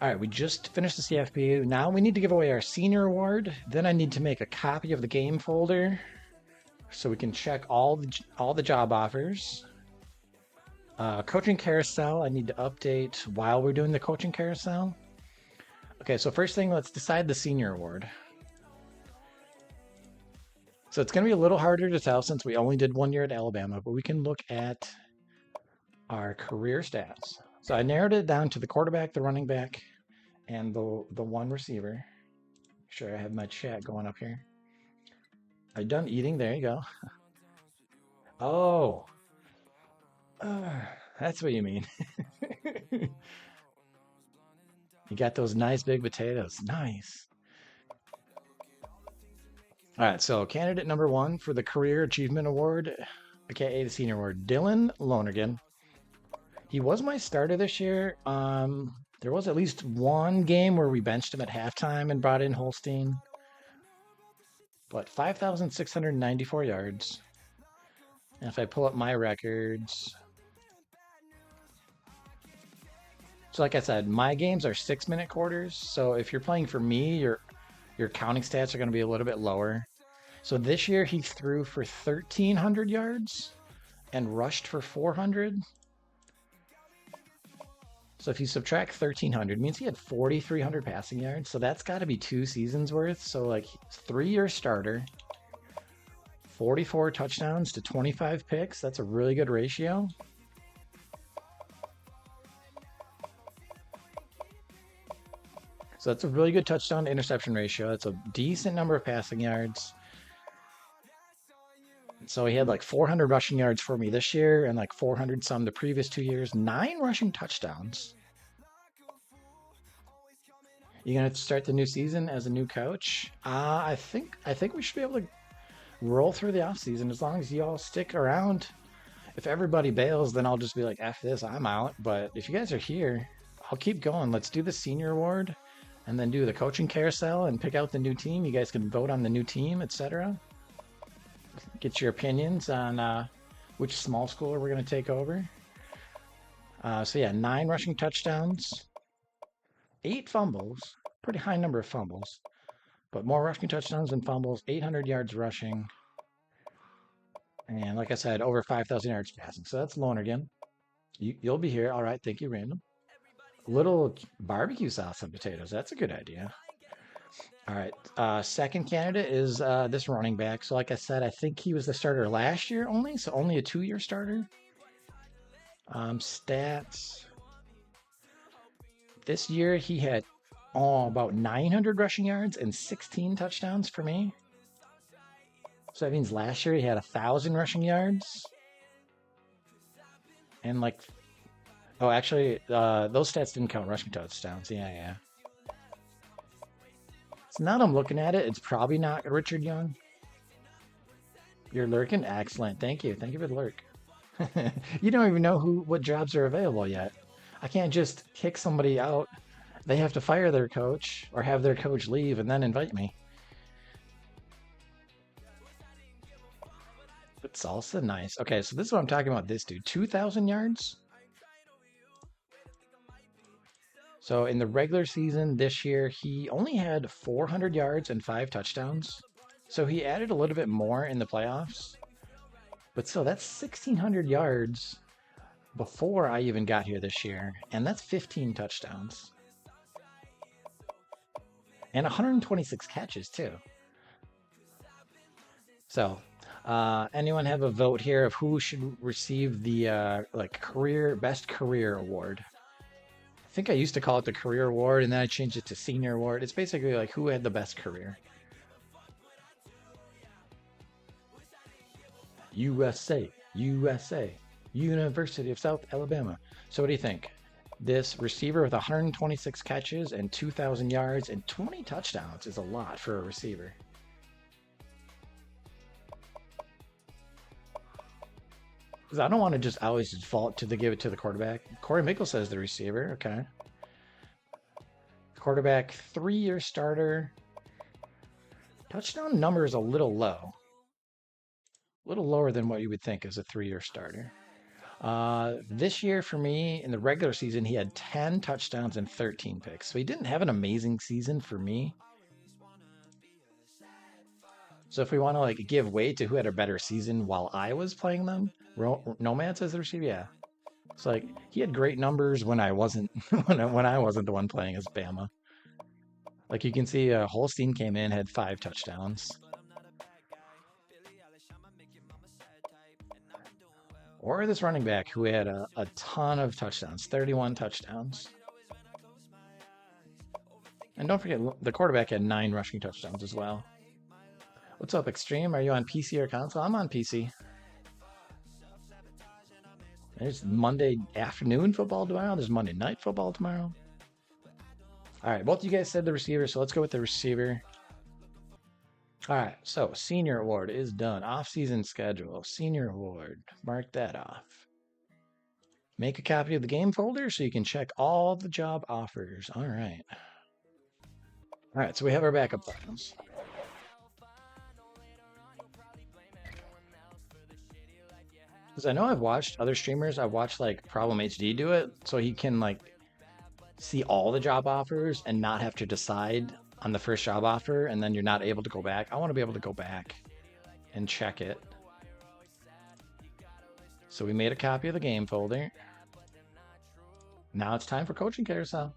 All right, we just finished the CFP. Now we need to give away our senior award. Then I need to make a copy of the game folder so we can check all the job offers. Coaching carousel, I need to update while we're doing the coaching carousel. Okay, so first thing, let's decide the senior award. So it's going to be a little harder to tell since we only did 1 year at Alabama, but we can look at our career stats. So I narrowed it down to the quarterback, the running back, and the one receiver. Make sure I have my chat going up here. Are you done eating? There you go. Oh, that's what you mean. You got those nice big potatoes. Nice. All right, so candidate number 1 for the Career Achievement Award, aka the Senior Award, Dylan Lonergan. He was my starter this year. There was at least one game where we benched him at halftime and brought in Holstein. But 5,694 yards. And if I pull up my records, so like I said, my games are 6-minute quarters. So if you're playing for me, your counting stats are going to be a little bit lower. So this year he threw for 1,300 yards and rushed for 400. So if you subtract 1,300, it means he had 4,300 passing yards. So that's got to be 2 seasons worth. So like 3-year starter, 44 touchdowns to 25 picks. That's a really good ratio. So that's a really good touchdown to interception ratio. That's a decent number of passing yards. So he had like 400 rushing yards for me this year and like 400 some the previous 2 years. 9 rushing touchdowns. You gonna start the new season as a new coach? I think we should be able to roll through the off season as long as you all stick around. If everybody bails, then I'll just be like, F this, I'm out. But if you guys are here, I'll keep going. Let's do the senior award and then do the coaching carousel and pick out the new team. You guys can vote on the new team, etc. Get your opinions on which small schooler we're going to take over. So yeah, 9 rushing touchdowns, 8 fumbles, pretty high number of fumbles, but more rushing touchdowns than fumbles, 800 yards rushing. And like I said, over 5,000 yards passing. So that's Lonergan. You'll be here. All right. Thank you, Random. Little barbecue sauce and potatoes. That's a good idea. All right. Second candidate is this running back. So like I said, I think he was the starter last year only. So only a 2-year starter. Stats. This year he had about 900 rushing yards and 16 touchdowns for me. So that means last year he had 1,000 rushing yards. And like, oh, actually, those stats didn't count rushing touchdowns. Yeah. So now that I'm looking at it, it's probably not Richard Young. You're lurking? Excellent. Thank you. Thank you for the lurk. You don't even know what jobs are available yet. I can't just kick somebody out. They have to fire their coach or have their coach leave and then invite me. But salsa, nice. Okay, so this is what I'm talking about. This dude, 2,000 yards. So in the regular season this year, he only had 400 yards and 5 touchdowns. So he added a little bit more in the playoffs. But still, that's 1,600 yards before I even got here this year. And that's 15 touchdowns. And 126 catches, too. So, anyone have a vote here of who should receive the best career award? I think I used to call it the career award, and then I changed it to senior award. It's basically like who had the best career. USA, University of South Alabama. So what do you think? This receiver with 126 catches and 2,000 yards and 20 touchdowns is a lot for a receiver. Because I don't want to just always default to give it to the quarterback. Corey Mickle says the receiver. Okay. Quarterback, 3-year starter. Touchdown number is a little low. A little lower than what you would think as a 3-year starter. This year for me in the regular season, he had 10 touchdowns and 13 picks. So he didn't have an amazing season for me. So if we want to like give weight to who had a better season while I was playing them, Nomads as the receiver, yeah. So like he had great numbers when I wasn't when I wasn't the one playing as Bama. Like you can see, Holstein came in, had 5 touchdowns. Or this running back who had a ton of touchdowns, 31 touchdowns. And don't forget, the quarterback had 9 rushing touchdowns as well. What's up, Extreme? Are you on PC or console? I'm on PC. There's Monday afternoon football tomorrow. There's Monday night football tomorrow. All right, both of you guys said the receiver, so let's go with the receiver. All right, so senior award is done. Off-season schedule, senior award. Mark that off. Make a copy of the game folder so you can check all the job offers. All right. All right, so we have our backup files. Because I know I've watched other streamers. I've watched like Problem HD do it, so he can like see all the job offers and not have to decide on the first job offer, and then you're not able to go back. I want to be able to go back and check it. So we made a copy of the game folder. Now it's time for coaching carousel.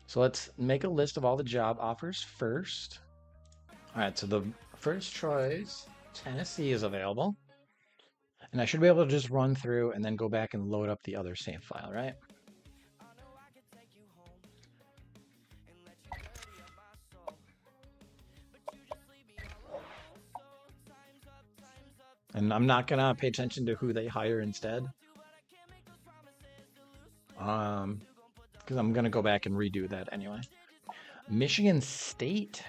So let's make a list of all the job offers first. All right, so the first choice, Tennessee, is available. And I should be able to just run through and then go back and load up the other save file, right? And I'm not gonna pay attention to who they hire instead. Because I'm gonna go back and redo that anyway. Michigan State.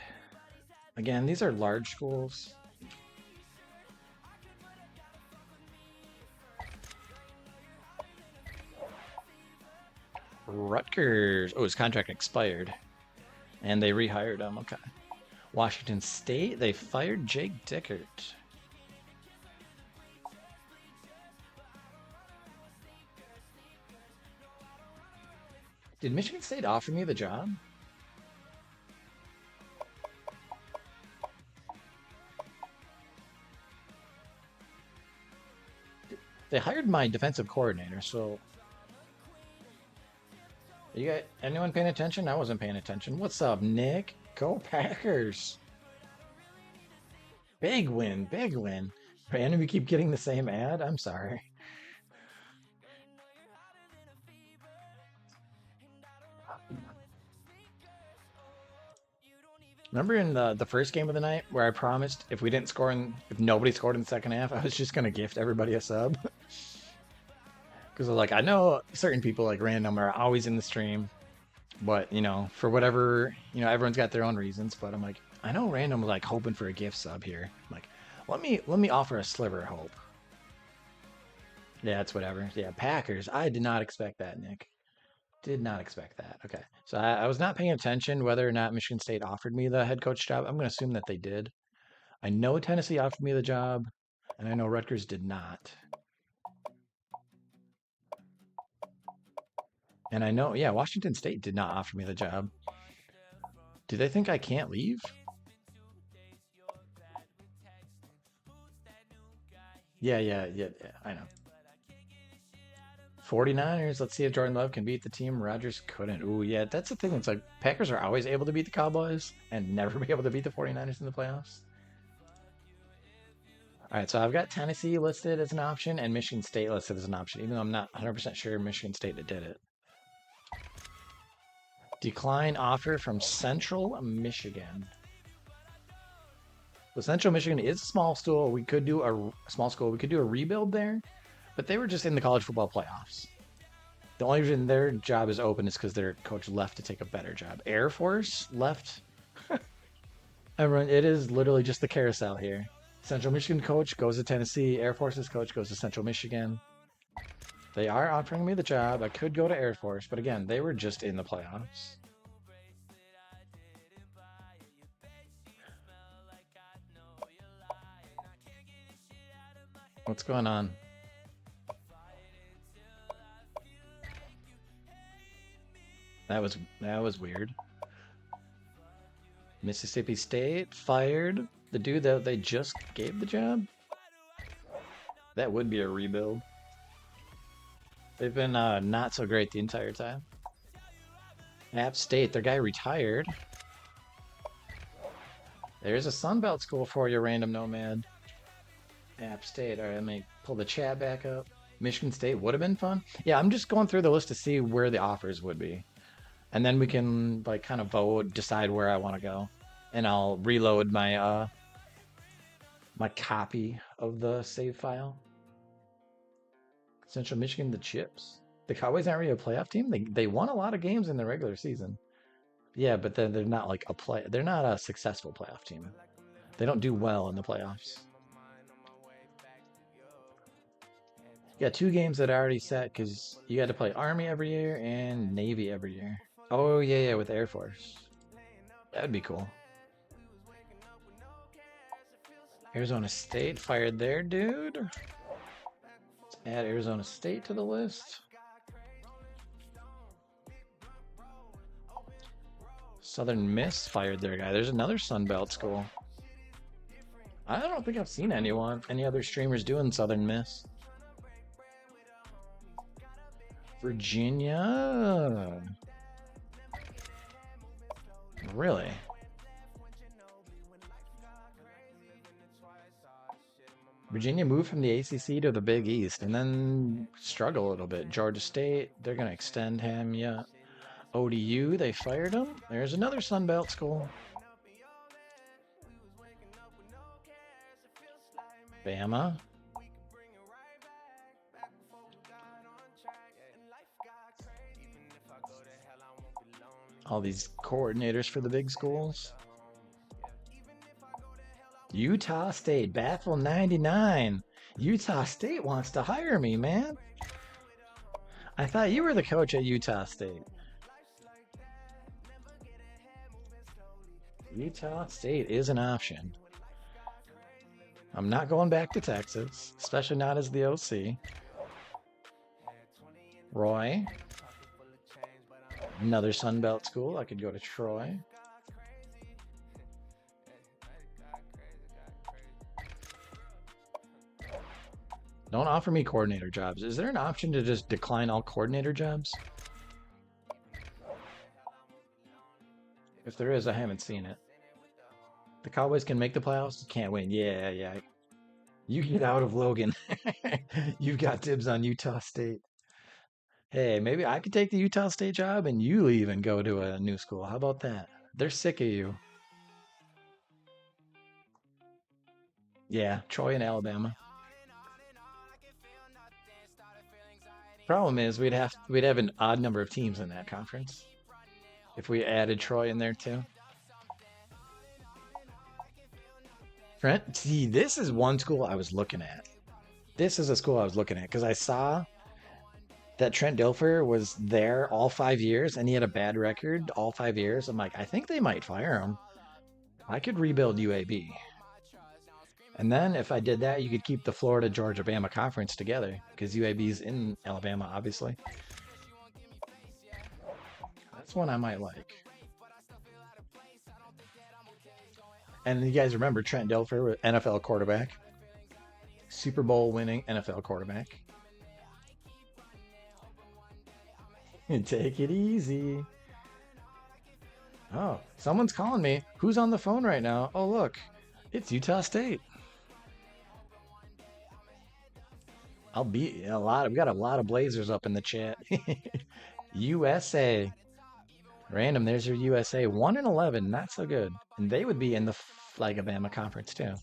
Again, these are large schools. Rutgers. Oh, his contract expired. And they rehired him. Okay. Washington State. They fired Jake Dickert. Did Michigan State offer me the job? They hired my defensive coordinator, so... You got anyone paying attention? I wasn't paying attention. What's up, Nick? Go Packers! Big win, big win. Brandon, we keep getting the same ad? I'm sorry. Remember in the first game of the night where I promised if we didn't score if nobody scored in the second half, I was just gonna gift everybody a sub? Because like I know certain people like random are always in the stream, but you know, for whatever, you know, everyone's got their own reasons. But I'm like, I know random like hoping for a gift sub here. I'm like, let me offer a sliver of hope. Yeah, it's whatever. Yeah, Packers. I did not expect that, Nick. Did not expect that. Okay. So I was not paying attention whether or not Michigan State offered me the head coach job. I'm going to assume that they did. I know Tennessee offered me the job, and I know Rutgers did not. And I know, yeah, Washington State did not offer me the job. Do they think I can't leave? Yeah, I know. 49ers, let's see if Jordan Love can beat the team. Rodgers couldn't. Ooh, yeah, that's the thing. It's like Packers are always able to beat the Cowboys and never be able to beat the 49ers in the playoffs. All right, so I've got Tennessee listed as an option and Michigan State listed as an option, even though I'm not 100% sure Michigan State did it. Decline offer from Central Michigan. So Central Michigan is a small school. We could do a small school. We could do a rebuild there, but they were just in the college football playoffs. The only reason their job is open is because their coach left to take a better job. Air Force left. Everyone, it is literally just the carousel here. Central Michigan coach goes to Tennessee. Air Force's coach goes to Central Michigan. They are offering me the job. I could go to Air Force, but again, they were just in the playoffs. What's going on? That was weird. Mississippi State fired the dude that they just gave the job. That would be a rebuild. They've been not so great the entire time. App State, their guy retired. There's a Sunbelt school for you, random nomad. App State. All right, let me pull the chat back up. Michigan State would have been fun. Yeah, I'm just going through the list to see where the offers would be. And then we can like kind of vote, decide where I want to go. And I'll reload my my copy of the save file. Central Michigan, the Chips. The Cowboys aren't really a playoff team. They won a lot of games in the regular season. Yeah, but then they're not like they're not a successful playoff team. They don't do well in the playoffs. You got 2 games that are already set because you got to play Army every year and Navy every year. Oh yeah, with Air Force. That'd be cool. Arizona State fired their dude. Let's add Arizona State to the list. Southern Miss fired their guy. There's another Sunbelt school. I don't think I've seen any other streamers doing Southern Miss. Virginia. Really? Virginia moved from the ACC to the Big East and then struggle a little bit. Georgia State, they're going to extend him. Yeah. ODU, they fired him. There's another Sunbelt school. Bama. All these coordinators for the big schools. Utah State, Baffle 99. Utah State wants to hire me, man. I thought you were the coach at Utah State. Utah State is an option. I'm not going back to Texas, especially not as the OC. Roy. Another Sunbelt school. I could go to Troy. Don't offer me coordinator jobs. Is there an option to just decline all coordinator jobs? If there is, I haven't seen it. The Cowboys can make the playoffs, can't win. Yeah. You get out of Logan. You've got dibs on Utah State. Hey, maybe I could take the Utah State job and you leave and go to a new school. How about that? They're sick of you. Yeah, Troy and Alabama. Problem is we'd have an odd number of teams in that conference if we added Troy in there too. Trent, see, this is one school I was looking at. This is a school I was looking at because I saw that Trent Dilfer was there all 5 years and he had a bad record all 5 years. I'm like, I think they might fire him. I could rebuild UAB. And then if I did that, you could keep the Florida, Georgia, Bama conference together because UAB's in Alabama, obviously. That's one I might like. And you guys remember Trent Dilfer, NFL quarterback, Super Bowl winning NFL quarterback. Take it easy. Oh, someone's calling me. Who's on the phone right now? Oh, look, it's Utah State. I'll beat a lot. We got a lot of Blazers up in the chat. USA. Random, there's your USA. 1-11, not so good. And they would be in the FlaGaBama conference too.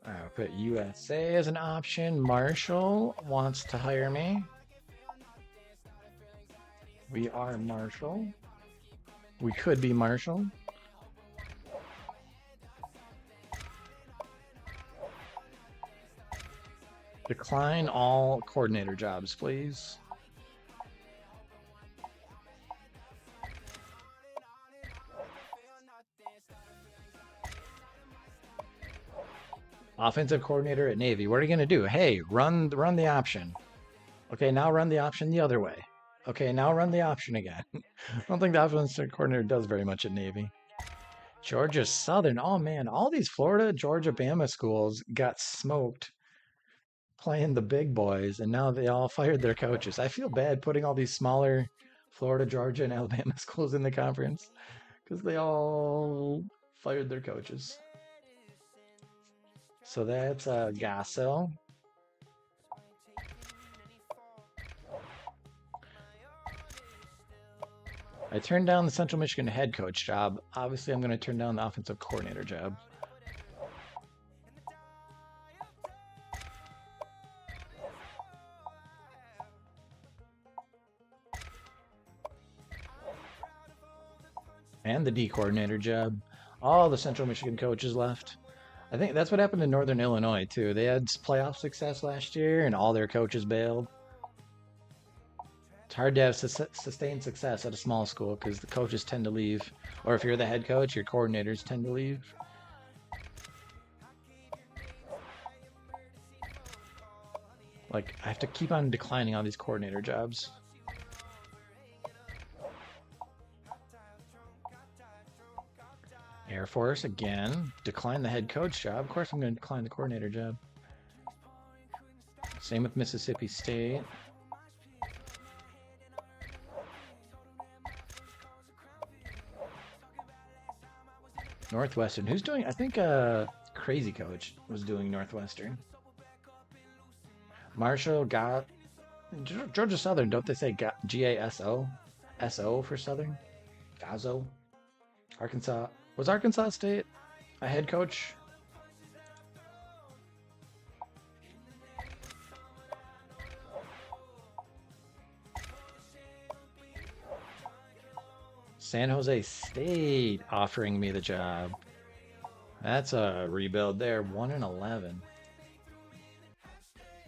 I'll put USA as an option. Marshall wants to hire me. We are Marshall. We could be Marshall. Decline all coordinator jobs, please. Offensive coordinator at Navy. What are you going to do? Hey, run the option. Okay, now run the option the other way. Okay, now run the option again. I don't think the offensive coordinator does very much at Navy. Georgia Southern. Oh man, all these Florida, Georgia, Bama schools got smoked playing the big boys, and now they all fired their coaches. I feel bad putting all these smaller Florida, Georgia, and Alabama schools in the conference because they all fired their coaches. So that's Gasso. I turned down the Central Michigan head coach job. Obviously, I'm going to turn down the offensive coordinator job. And the D coordinator job. All the Central Michigan coaches left. I think that's what happened in Northern Illinois, too. They had playoff success last year, and all their coaches bailed. It's hard to have sustained success at a small school because the coaches tend to leave. Or if you're the head coach, your coordinators tend to leave. Like, I have to keep on declining all these coordinator jobs. Air Force, again. Decline the head coach job. Of course I'm going to decline the coordinator job. Same with Mississippi State. Northwestern. Who's doing? I think Crazy Coach was doing Northwestern. Marshall got Georgia Southern. Don't they say Gaso? SO for Southern? Gazo. Arkansas. Was Arkansas State a head coach? San Jose State offering me the job. That's a rebuild there, 1-11.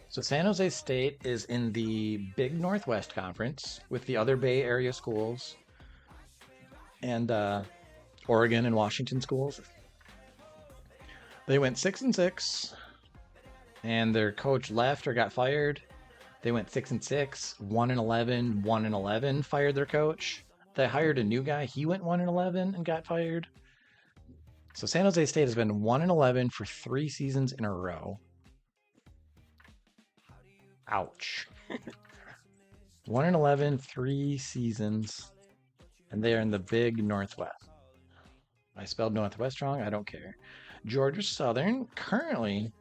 So San Jose State is in the Big Northwest Conference with the other Bay Area schools and Oregon and Washington schools. They went 6-6, and their coach left or got fired. They went 6-6, 1-11, 1-11, fired their coach. They hired a new guy. He went 1-11 and got fired. So San Jose State has been 1-11 for 3 seasons in a row. Ouch. 1-11, 3 seasons, and they are in the Big Northwest. I spelled Northwest wrong. I don't care. Georgia Southern currently,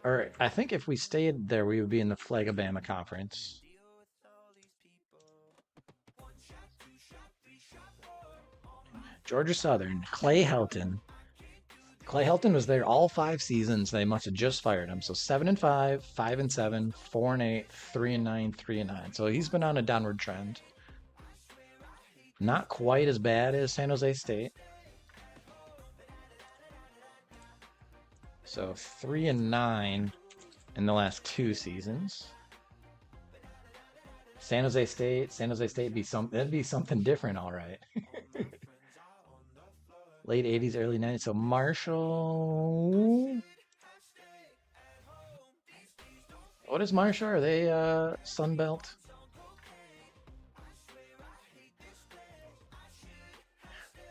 or I think if we stayed there, we would be in the FlaGaBama conference. Georgia Southern, Clay Helton. Clay Helton was there all 5 seasons. They must have just fired him. So 7-5, 5-7, 4-8, 3-9, 3-9. So he's been on a downward trend. Not quite as bad as San Jose State. So 3-9 in the last 2 seasons. San Jose State that'd be something different, all right. Late 80s, early 90s. So Marshall. What is Marshall? Are they Sun Belt?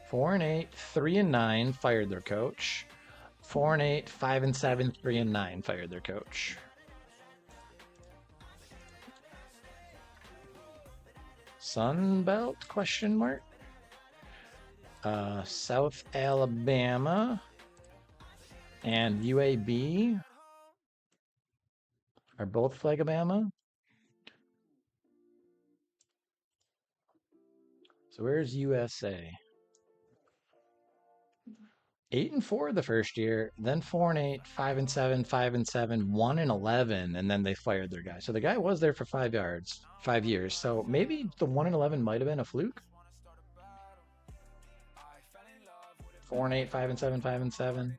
Four and 8, 3-9, fired their coach. 4-8, 5-7, 3-9, fired their coach. Sun Belt? Question mark. South Alabama and UAB are both FlaGaBama. So where's USA? 8-4 the first year, then 4-8, 5-7, 5-7, 1-11, and then they fired their guy. So the guy was there for 5 years. So maybe the 1-11 might have been a fluke. 4-8, 5-7, 5-7.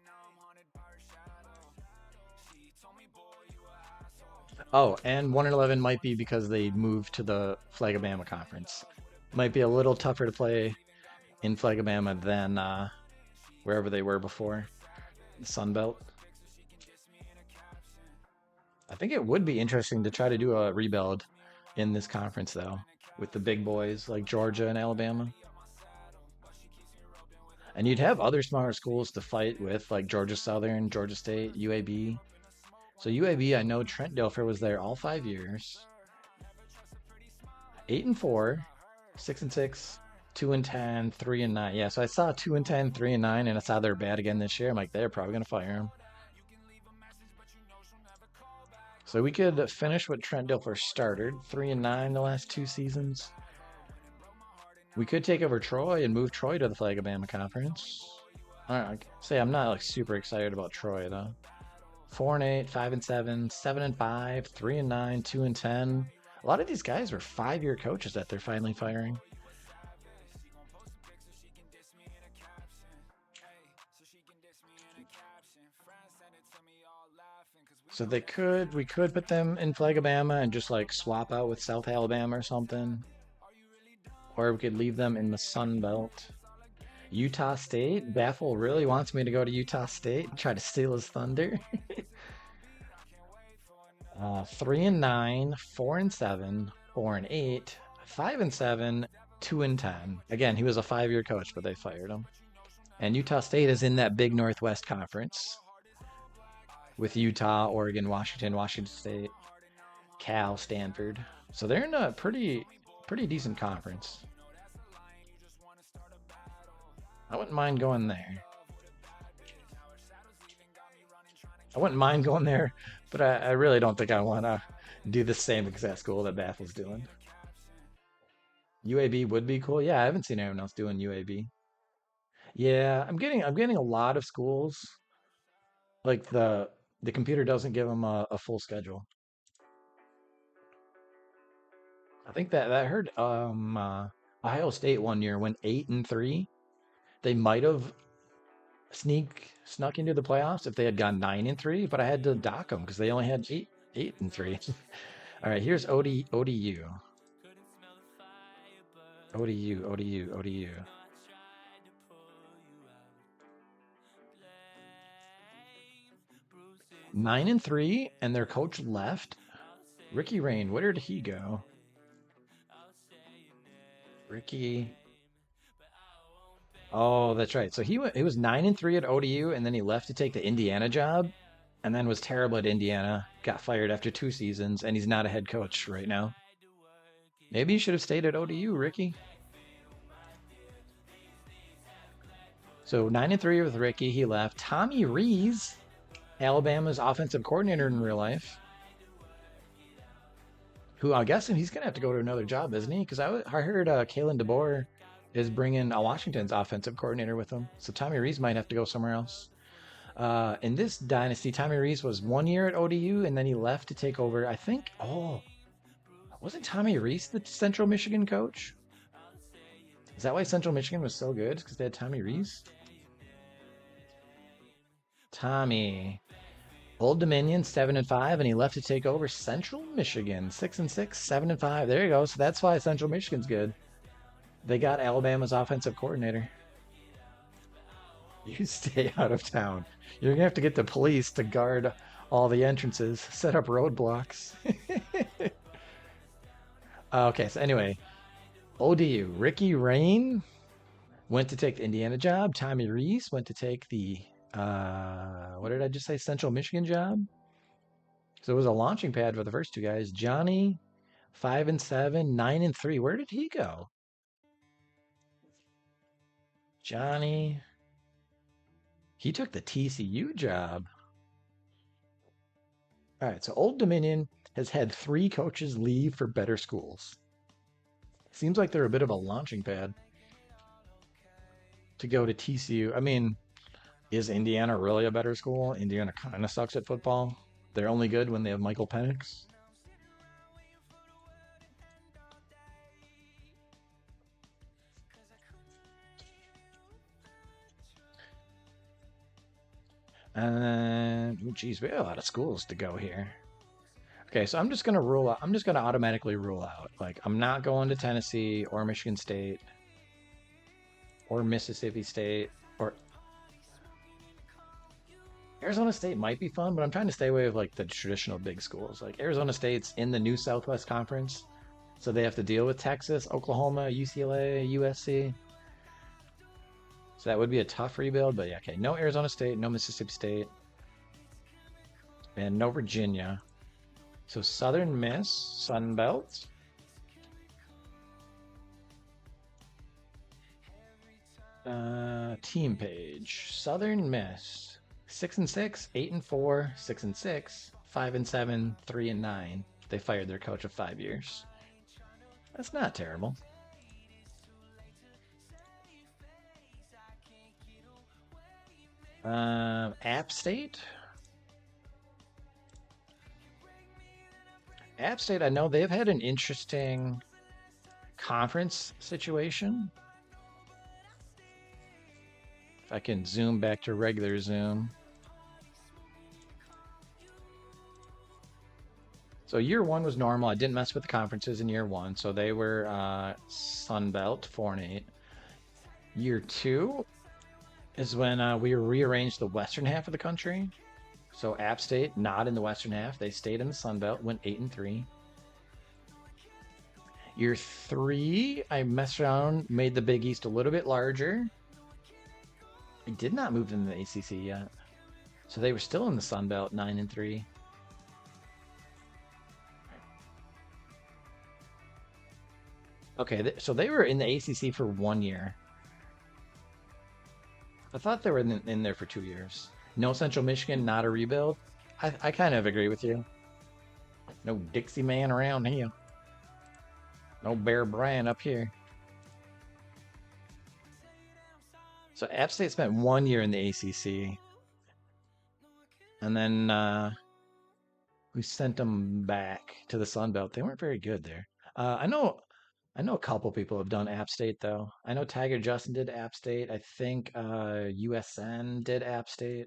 Oh, and 1-11 might be because they moved to the FlaGaBama conference. Might be a little tougher to play in FlaGaBama than wherever they were before, the Sun Belt. I think it would be interesting to try to do a rebuild in this conference, though, with the big boys like Georgia and Alabama. And you'd have other smaller schools to fight with, like Georgia Southern, Georgia State, UAB. So UAB, I know Trent Dilfer was there all 5 years. 8-4, 6-6, 2-10, 3-9. Yeah, so I saw 2-10, 3-9, and I saw they're bad again this year. I'm like, they're probably gonna fire him. So we could finish what Trent Dilfer started, 3-9 the last 2 seasons. We could take over Troy and move Troy to the FlaGaBama conference. I don't know, say I'm not like super excited about Troy though. 4-8, 5-7, 7-5, 3-9, 2-10. A lot of these guys were 5-year coaches that they're finally firing. So we could put them in FlaGaBama and just like swap out with South Alabama or something. Or we could leave them in the Sun Belt. Utah State. Baffle really wants me to go to Utah State and try to steal his thunder. 3-9, 4-7, 4-8, 5-7, 2-10. Again, he was a 5-year coach, but they fired him. And Utah State is in that big Northwest Conference with Utah, Oregon, Washington State, Cal, Stanford. So they're in a pretty decent conference. I wouldn't mind going there. I wouldn't mind going there, but I really don't think I want to do the same exact school that Baffle's doing. UAB would be cool. Yeah, I haven't seen anyone else doing UAB. Yeah, I'm getting a lot of schools like the computer doesn't give them a full schedule. I think that I heard Ohio State one year went 8-3. They might have snuck into the playoffs if they had gone 9-3, but I had to dock them because they only had 8-3. All right, here's ODU. ODU. 9-3, and their coach left. Ricky Rain, where did he go? Ricky. Oh, that's right. So he was 9-3 at ODU, and then he left to take the Indiana job, and then was terrible at Indiana. Got fired after 2 seasons, and he's not a head coach right now. Maybe you should have stayed at ODU, Ricky. So 9-3 with Ricky, he left. Tommy Rees, Alabama's offensive coordinator in real life, who I'm guessing he's gonna have to go to another job, isn't he? Because I heard Kalen DeBoer is bringing Washington's offensive coordinator with him, so Tommy Rees might have to go somewhere else. In this dynasty, Tommy Rees was 1 year at ODU, and then he left to take over. I think. Oh, wasn't Tommy Rees the Central Michigan coach? Is that why Central Michigan was so good? Because they had Tommy Rees. Tommy. Old Dominion 7-5, and he left to take over Central Michigan 6-6, 7-5. There you go. So that's why Central Michigan's good. They got Alabama's offensive coordinator. You stay out of town. You're gonna have to get the police to guard all the entrances, set up roadblocks. Okay, so anyway, ODU. Ricky Rain went to take the Indiana job. Tommy Rees went to take the what did I just say? Central Michigan job. So it was a launching pad for the first two guys. Johnny, 5-7, 9-3. Where did he go? Johnny. He took the TCU job. All right, so Old Dominion has had 3 coaches leave for better schools. Seems like they're a bit of a launching pad to go to TCU. I mean, is Indiana really a better school? Indiana kind of sucks at football. They're only good when they have Michael Penix. And geez, we have a lot of schools to go here. Okay, so I'm just gonna rule out. I'm just gonna automatically rule out. Like, I'm not going to Tennessee or Michigan State or Mississippi State or. Arizona State might be fun, but I'm trying to stay away with like the traditional big schools. Like Arizona State's in the new Southwest Conference, so they have to deal with Texas, Oklahoma, UCLA, USC. So that would be a tough rebuild, but yeah, okay. No Arizona State, no Mississippi State, and no Virginia. So Southern Miss, Sun Belt. Team page. Southern Miss. 6-6, 8-4, 6-6, 5-7, 3-9. They fired their coach of 5 years. That's not terrible. App State. App State, I know they've had an interesting conference situation. If I can zoom back to regular zoom. So year one was normal. I didn't mess with the conferences in year one. So they were Sun Belt, 4-8. Year two is when we rearranged the western half of the country. So App State, not in the western half. They stayed in the Sun Belt, went 8-3. Year three, I messed around, made the Big East a little bit larger. I did not move into the ACC yet. So they were still in the Sun Belt, 9-3. Okay, so they were in the ACC for 1 year. I thought they were in there for 2 years. No Central Michigan, not a rebuild. I kind of agree with you. No Dixie man around here. No Bear Bryant up here. So App State spent 1 year in the ACC. And then we sent them back to the Sun Belt. They weren't very good there. I know a couple people have done App State though. I know Tiger Justin did App State. I think USN did App State.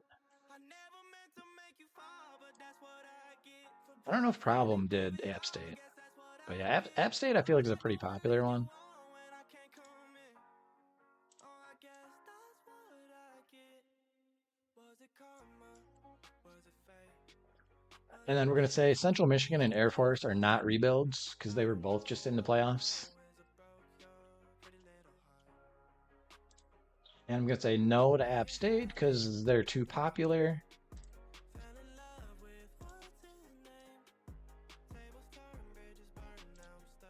I don't know if Problem did App State. But yeah, App State I feel like is a pretty popular one. And then we're going to say Central Michigan and Air Force are not rebuilds because they were both just in the playoffs. And I'm going to say no to App State because they're too popular.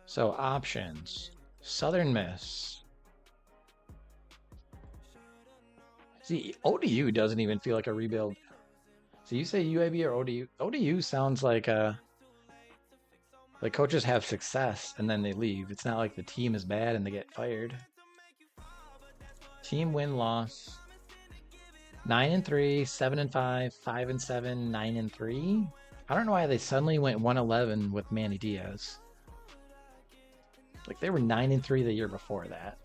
So options. Southern Miss. See, ODU doesn't even feel like a rebuild. So you say UAB or ODU? ODU sounds like coaches have success and then they leave. It's not like the team is bad and they get fired. Team win-loss. 9-3, 7-5, 5-7, 9-3. I don't know why they suddenly went 1-11 with Manny Diaz. Like they were 9-3 the year before that.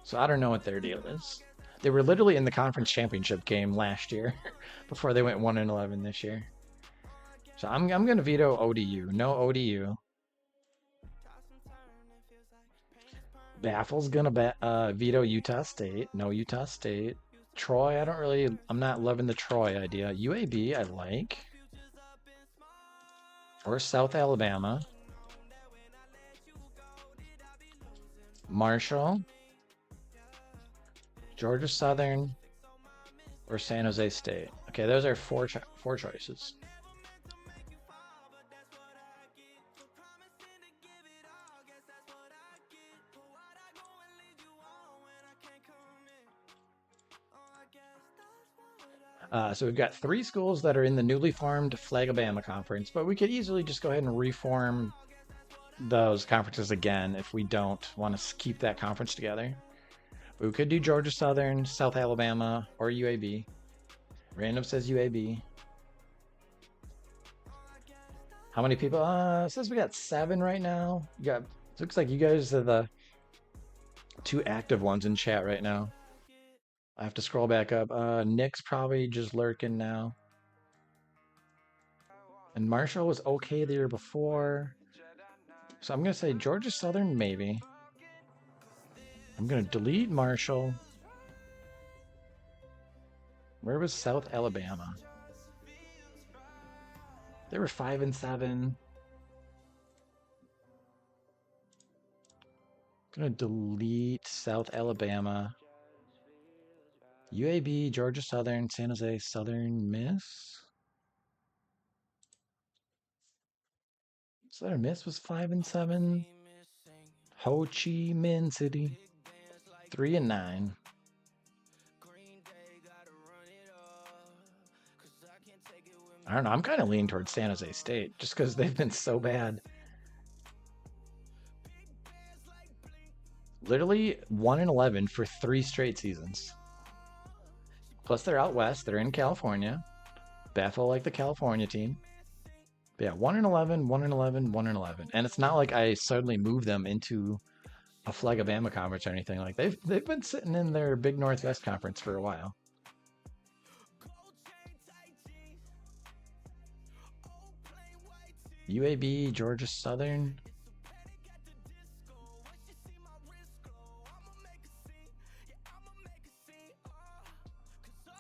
So I don't know what their deal is. They were literally in the conference championship game last year before they went 1-11 this year. So I'm going to veto ODU. No ODU. Baffle's going to veto Utah State. No Utah State. Troy, I'm not loving the Troy idea. UAB, I like. Or South Alabama. Marshall. Georgia Southern or San Jose State. Okay, those are four choices. So we've got 3 schools that are in the newly formed FlaGaBama conference, but we could easily just go ahead and reform those conferences again if we don't want to keep that conference together. We could do Georgia Southern, South Alabama, or UAB. Random says UAB. How many people? It says we got 7 right now. Looks like you guys are the 2 active ones in chat right now. I have to scroll back up. Nick's probably just lurking now. And Marshall was okay the year before. So I'm going to say Georgia Southern, maybe. I'm going to delete Marshall. Where was South Alabama? They were 5-7. Gonna delete South Alabama. UAB, Georgia Southern, San Jose Southern Miss. Southern Miss was 5-7. Ho Chi Minh City, 3-9. I don't know. I'm kind of leaning towards San Jose State just because they've been so bad. Literally 1-11 for 3 straight seasons. Plus they're out west. They're in California. Baffle like the California team. But yeah, 1-11, 1-11, 1-11, and it's not like I suddenly moved them into a FlaGaBama conference or anything. Like they've been sitting in their Big Northwest conference for a while. UAB, Georgia Southern.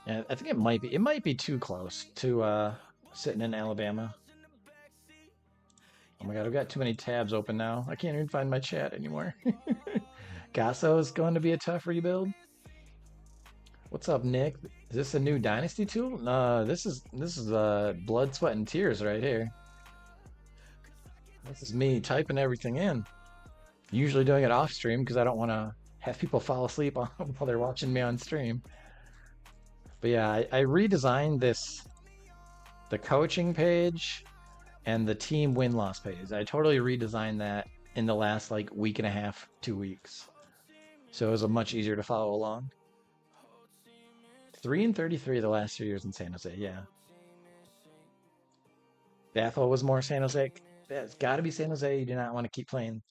Yeah, I think it might be too close to sitting in Alabama. Oh my god, I've got too many tabs open now. I can't even find my chat anymore. Gasso is going to be a tough rebuild. What's up, Nick? Is this a new Dynasty tool? No, this is blood, sweat, and tears right here. This is me typing everything in. Usually doing it off stream because I don't want to have people fall asleep while they're watching me on stream. But yeah, I redesigned the coaching page and the team win-loss page. I totally redesigned that in the last like week and a half, 2 weeks. So it was much easier to follow along. 3-33 the last 3 years in San Jose, yeah. Bethel was more San Jose. It's got to be San Jose. You do not want to keep playing.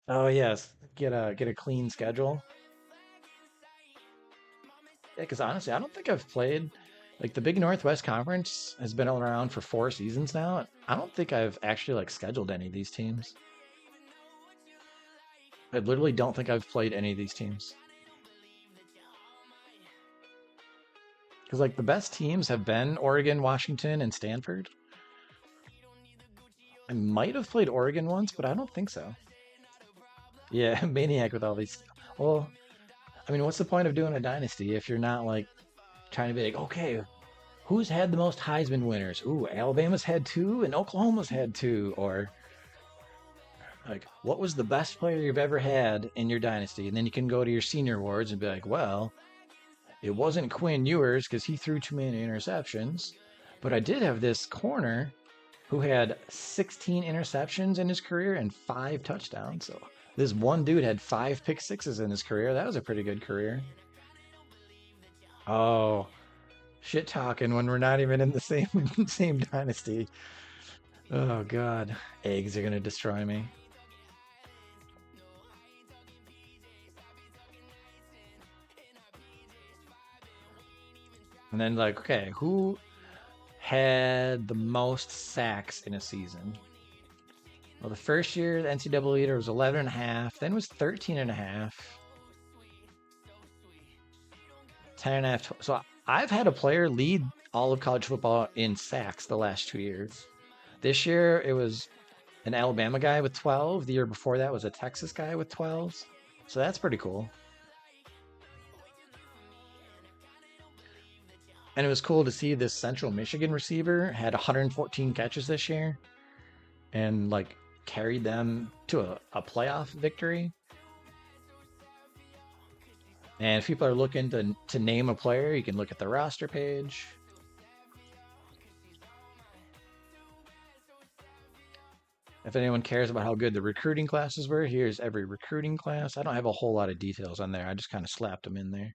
Oh yes, get a clean schedule. Yeah, because honestly, I don't think I've played like the Big Northwest Conference has been around for 4 seasons now. I don't think I've actually like scheduled any of these teams. I literally don't think I've played any of these teams. Because like the best teams have been Oregon, Washington, and Stanford. I might have played Oregon once, but I don't think so. Yeah, maniac with all these. Well, I mean, what's the point of doing a dynasty if you're not like trying to be like, okay, who's had the most Heisman winners? Ooh, Alabama's had 2 and Oklahoma's had 2. Or like, what was the best player you've ever had in your dynasty? And then you can go to your senior awards and be like, well, it wasn't Quinn Ewers because he threw too many interceptions, but I did have this corner who had 16 interceptions in his career and 5 touchdowns. So this one dude had 5 pick sixes in his career. That was a pretty good career. Oh, shit talking when we're not even in the same dynasty. Oh god, eggs are gonna destroy me. And then like, okay, who had the most sacks in a season? Well, the first year the NCAA leader was 11.5, then was 13.5, 10.5. So I've had a player lead all of college football in sacks the last 2 years. This year it was an Alabama guy with 12. The year before that was a Texas guy with 12. So that's pretty cool. And it was cool to see this Central Michigan receiver had 114 catches this year and like carried them to a playoff victory. And if people are looking to name a player, you can look at the roster page. If anyone cares about how good the recruiting classes were, here's every recruiting class. I don't have a whole lot of details on there. I just kind of slapped them in there.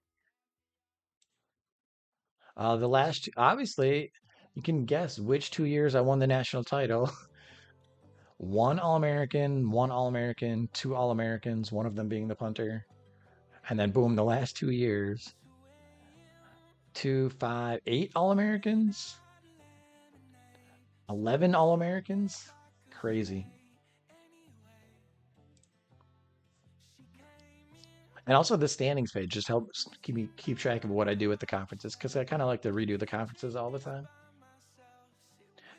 The last, obviously, you can guess which 2 years I won the national title. 1 All-American, 2 All-Americans, one of them being the punter. And then boom, the last 2 years, 2, 5, 8 All-Americans, 11 All-Americans. Crazy. And also the standings page just helps keep track of what I do at the conferences because I kind of like to redo the conferences all the time.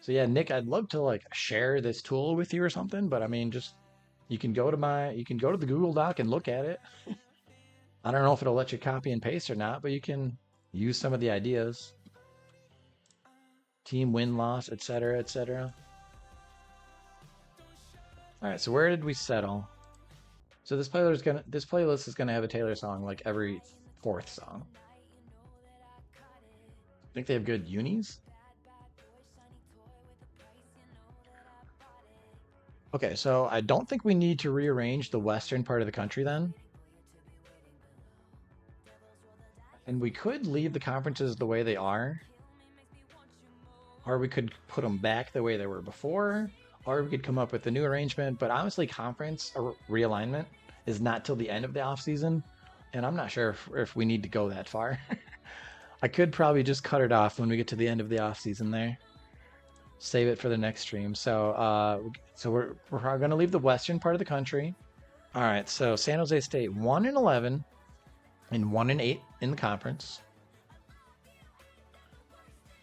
So yeah, Nick, I'd love to like share this tool with you or something, but I mean, just you can go to the Google Doc and look at it. I don't know if it'll let you copy and paste or not, but you can use some of the ideas. Team win loss, etc., etc. All right, so where did we settle? So this playlist is gonna have a Taylor song like every fourth song. Think they have good unis? Okay, so I don't think we need to rearrange the western part of the country then. And we could leave the conferences the way they are, or we could put them back the way they were before, or we could come up with a new arrangement. But honestly, conference realignment is not till the end of the off season, and I'm not sure if we need to go that far. I could probably just cut it off when we get to the end of the off season there. Save it for the next stream. So we're going to leave the western part of the country. All right. So San Jose State 1-11 and 1-8 in the conference.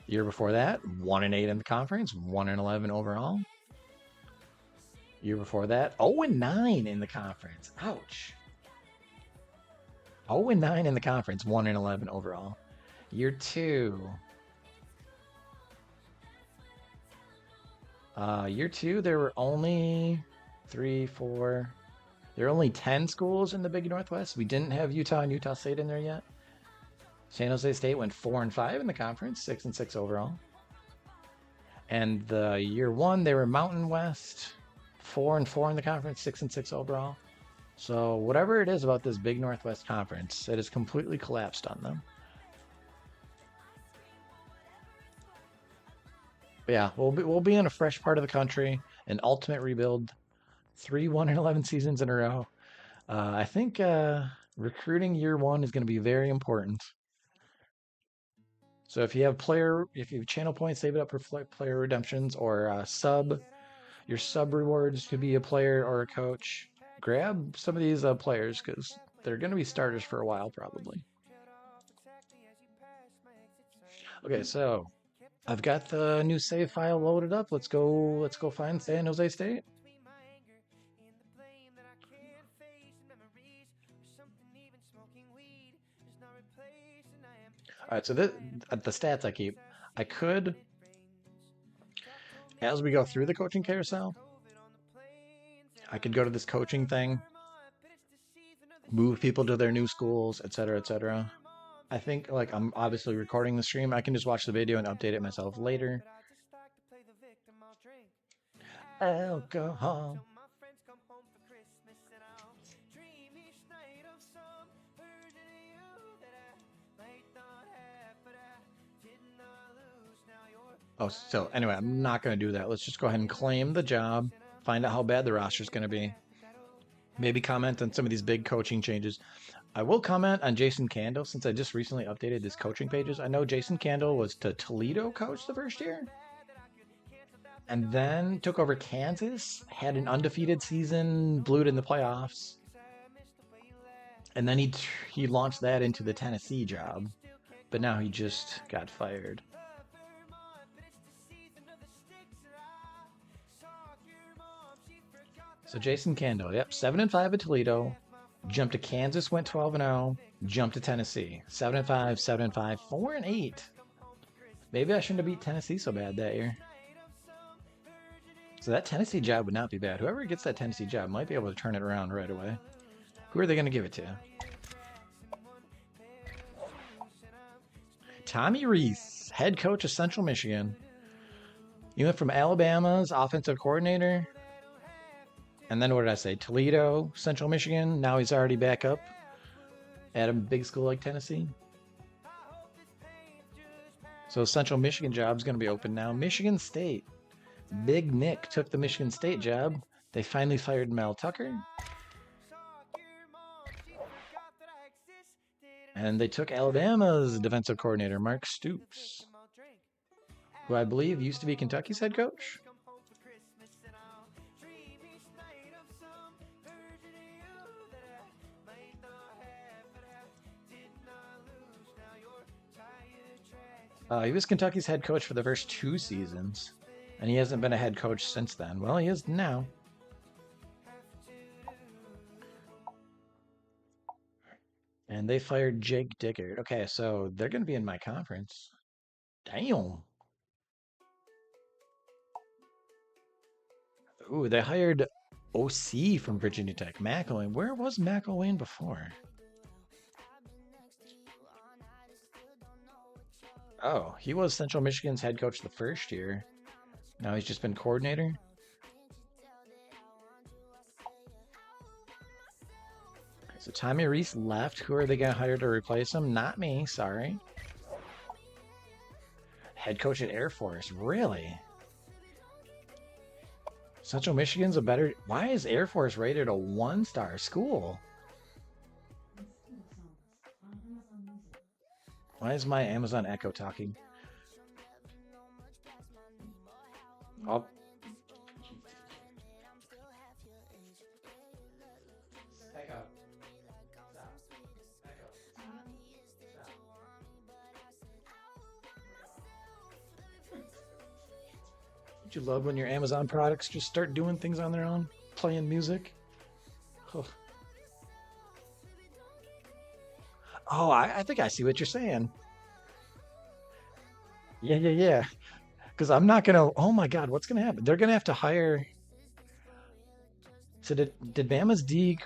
Year before that, 1-8 in the conference, 1-11 overall. Year before that, 0-9 in the conference. Ouch. 0-9 in the conference, 1-11 overall. Year two. Year two, there were only 3, 4. There are only 10 schools in the Big Northwest. We didn't have Utah and Utah State in there yet. San Jose State went 4-5 in the conference, 6-6 overall. And the year one, they were Mountain West, 4-4 in the conference, 6-6 overall. So whatever it is about this Big Northwest Conference, it has completely collapsed on them. But yeah, we'll be in a fresh part of the country, an ultimate rebuild, 3 1-11 seasons in a row. I think recruiting year one is going to be very important. So if you have channel points, save it up for player redemptions or your sub rewards could be a player or a coach. Grab some of these players because they're going to be starters for a while probably. Okay, so I've got the new save file loaded up. Let's go find San Jose State. All right, so the stats I keep, I could, as we go through the coaching carousel, I could go to this coaching thing, move people to their new schools, etc., etc. I think like I'm obviously recording the stream. I can just watch the video and update it myself later. Alcohol. Oh, so anyway, I'm not going to do that. Let's just go ahead and claim the job, find out how bad the roster is going to be. Maybe comment on some of these big coaching changes. I will comment on Jason Candle since I just recently updated his coaching pages. I know Jason Candle was the Toledo coach the first year and then took over Kansas, had an undefeated season, blew it in the playoffs. And then he launched that into the Tennessee job, but now he just got fired. So Jason Candle, yep, 7-5 at Toledo, jumped to Kansas, went 12-0, jumped to Tennessee, 7-5, 7-5, 4-8. Maybe I shouldn't have beat Tennessee so bad that year. So that Tennessee job would not be bad. Whoever gets that Tennessee job might be able to turn it around right away. Who are they going to give it to? Tommy Rees, head coach of Central Michigan. He went from Alabama's offensive coordinator. And then what did I say? Toledo, Central Michigan. Now he's already back up at a big school like Tennessee. So Central Michigan job's going to be open now. Michigan State. Big Nick took the Michigan State job. They finally fired Mel Tucker. And they took Alabama's defensive coordinator, Mark Stoops, who I believe used to be Kentucky's head coach. He was Kentucky's head coach for the first 2 seasons, and he hasn't been a head coach since then. Well, he is now. And they fired Jake Dickert. Okay, so they're going to be in my conference. Damn. Ooh, they hired OC from Virginia Tech. McElwain. Where was McElwain before? Oh, he was Central Michigan's head coach the first year. Now he's just been coordinator. So Tommy Reese left. Who are they going to hire to replace him? Not me, sorry. Head coach at Air Force. Really? Central Michigan's a better... Why is Air Force rated a 1-star school? Why is my Amazon Echo talking? Oh. Echo. Stop. Echo. Stop. Don't you love when your Amazon products just start doing things on their own? Playing music? Oh, I think I see what you're saying. Yeah. Because I'm not gonna. Oh my God, what's gonna happen? They're gonna have to hire. So did Bama's D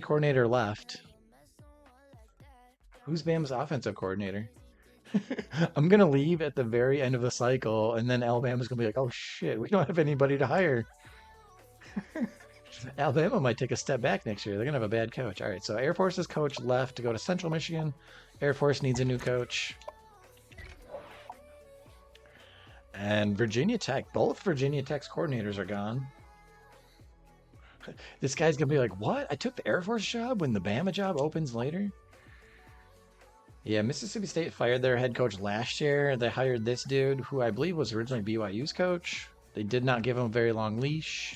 coordinator left? Who's Bama's offensive coordinator? I'm gonna leave at the very end of the cycle, and then Alabama's gonna be like, "Oh shit, we don't have anybody to hire." Alabama might take a step back next year. They're gonna have a bad coach. All right, so Air Force's coach left to go to Central Michigan. Air Force needs a new coach. And Virginia Tech, both Virginia Tech's coordinators are gone. This guy's gonna be like, "What? I took the Air Force job when the Bama job opens later?" Yeah, Mississippi State fired their head coach last year. They hired this dude, who I believe was originally BYU's coach. They did not give him a very long leash.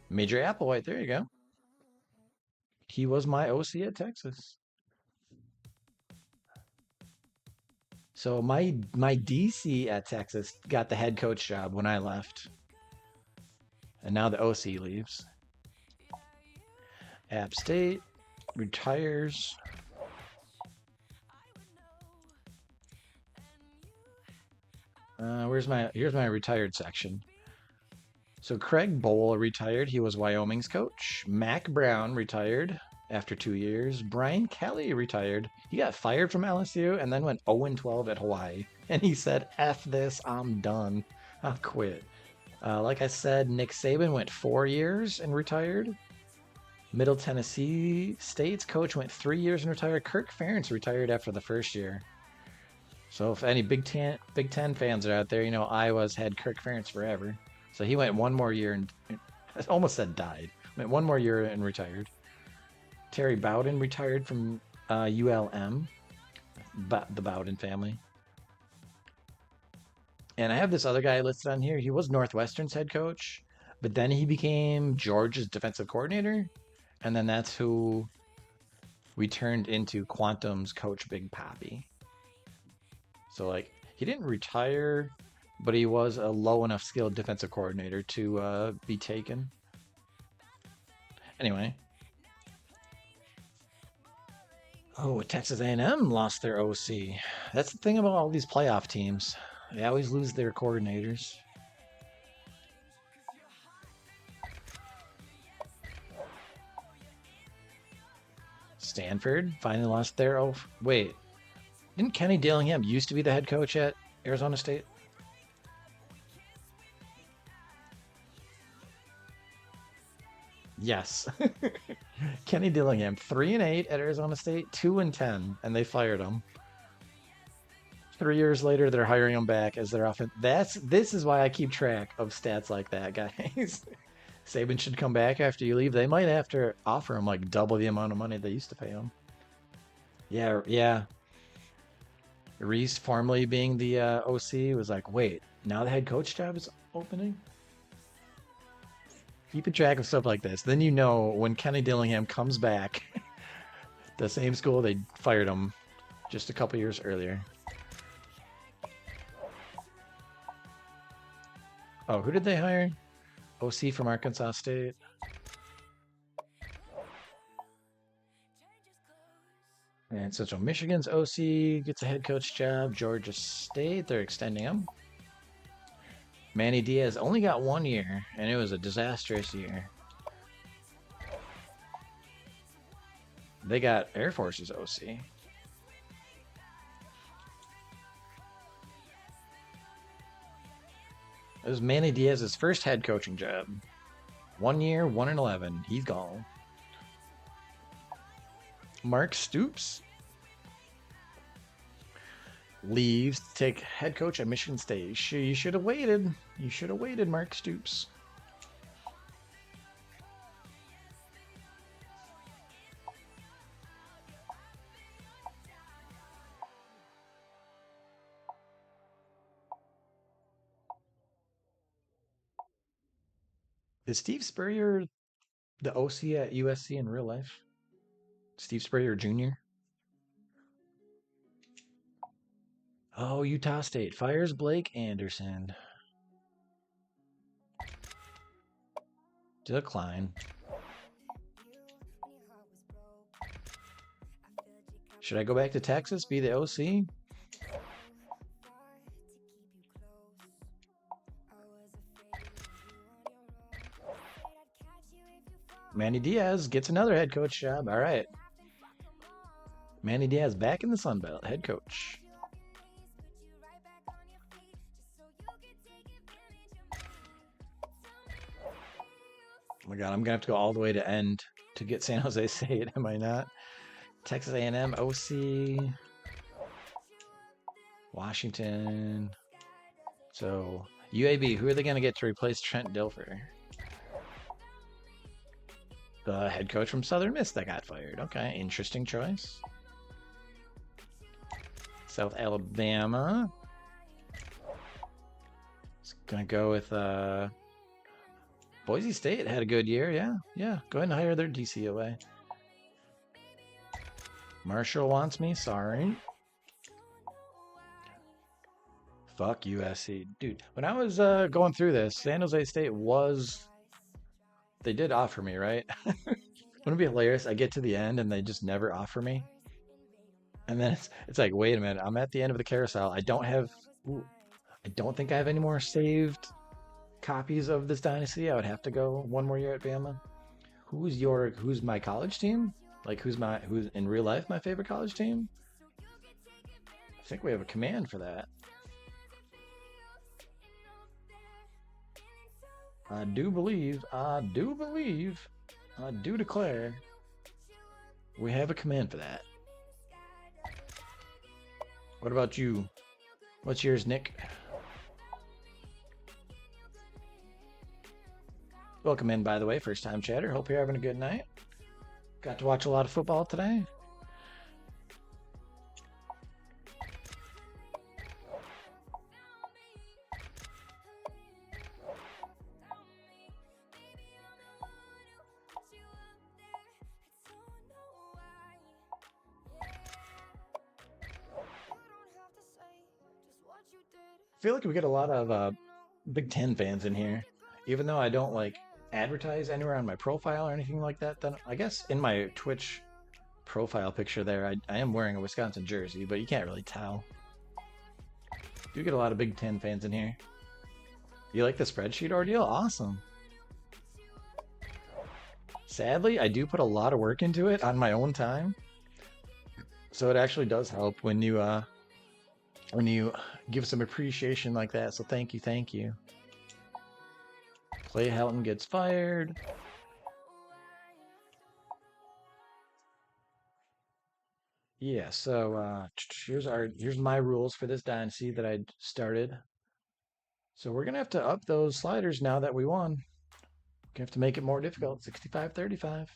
Major Applewhite, there you go. He was my OC at Texas. So my DC at Texas got the head coach job when I left. And now the OC leaves. App State retires. Here's my retired section. So Craig Bowl retired. He was Wyoming's coach. Mac Brown retired after 2 years. Brian Kelly retired. He got fired from LSU and then went 0-12 at Hawaii. And he said, "F this, I'm done. I'll quit." Like I said, Nick Saban went 4 years and retired. Middle Tennessee State's coach went 3 years and retired. Kirk Ferentz retired after the first year. So if any Big Ten fans are out there, you know Iowa's had Kirk Ferentz forever. So he went 1 more year and I almost said died. Went 1 more year and retired. Terry Bowden retired from ULM, the Bowden family. And I have this other guy listed on here. He was Northwestern's head coach, but then he became Georgia's defensive coordinator. And then that's who we turned into Quantum's coach, Big Papi. So, like, he didn't retire, but he was a low enough skilled defensive coordinator to be taken. Anyway. Oh, Texas A&M lost their OC. That's the thing about all these playoff teams. They always lose their coordinators. Stanford finally lost their... Oh, wait. Didn't Kenny Dillingham used to be the head coach at Arizona State? Yes. Kenny Dillingham, 3-8 at Arizona State, 2-10, and they fired him. 3 years later, they're hiring him back as their offense. This is why I keep track of stats like that, guys. Saban should come back after you leave. They might have to offer him like double the amount of money they used to pay him. Yeah. Reese, formerly being the OC, was like, "Wait, now the head coach job is opening?" Keeping track of stuff like this. Then you know when Kenny Dillingham comes back, the same school they fired him just a couple years earlier. Oh, who did they hire? OC from Arkansas State. And Central Michigan's OC gets a head coach job. Georgia State, they're extending him. Manny Diaz only got 1 year, and it was a disastrous year. They got Air Force's OC. It was Manny Diaz's first head coaching job. 1 year, 1-11. He's gone. Mark Stoops leaves to take head coach at Michigan State. You should have waited. You should have waited, Mark Stoops. Is Steve Spurrier the OC at USC in real life? Steve Spurrier Jr.? Oh, Utah State fires Blake Anderson. Decline. Should I go back to Texas, be the OC? Manny Diaz gets another head coach job. All right. Manny Diaz back in the Sun Belt, head coach. Oh my God, I'm gonna have to go all the way to end to get San Jose State. Am I not? Texas A&M, OC, Washington. So UAB, who are they gonna get to replace Trent Dilfer? The head coach from Southern Miss that got fired. Okay, interesting choice. South Alabama. It's gonna go with Boise State had a good year. Yeah. Go ahead and hire their DCOA. Marshall wants me. Sorry. Fuck USC, dude. When I was going through this, San Jose State was. They did offer me, right? Wouldn't it be hilarious? I get to the end and they just never offer me. And then it's like, wait a minute, I'm at the end of the carousel. I don't think I have any more saved copies of this Dynasty. I would have to go 1 more year at Bama. Who's my college team? Like who's in real life my favorite college team? I think we have a command for that. I do declare we have a command for that. What about you? What's yours, Nick? Welcome in, by the way, first time chatter. Hope you're having a good night. Got to watch a lot of football today. I feel like we get a lot of Big Ten fans in here, even though I don't like advertise anywhere on my profile or anything like that. Then I guess in my Twitch profile picture there, I am wearing a Wisconsin jersey, but you can't really tell. Do get a lot of Big Ten fans in here. You like the spreadsheet ordeal? Awesome. Sadly, I do put a lot of work into it on my own time, so it actually does help when you give some appreciation like that. So thank you. Clay Helton gets fired. Yeah, so here's my rules for this dynasty that I started. So we're gonna have to up those sliders now that we won. We're gonna have to make it more difficult. 65-35.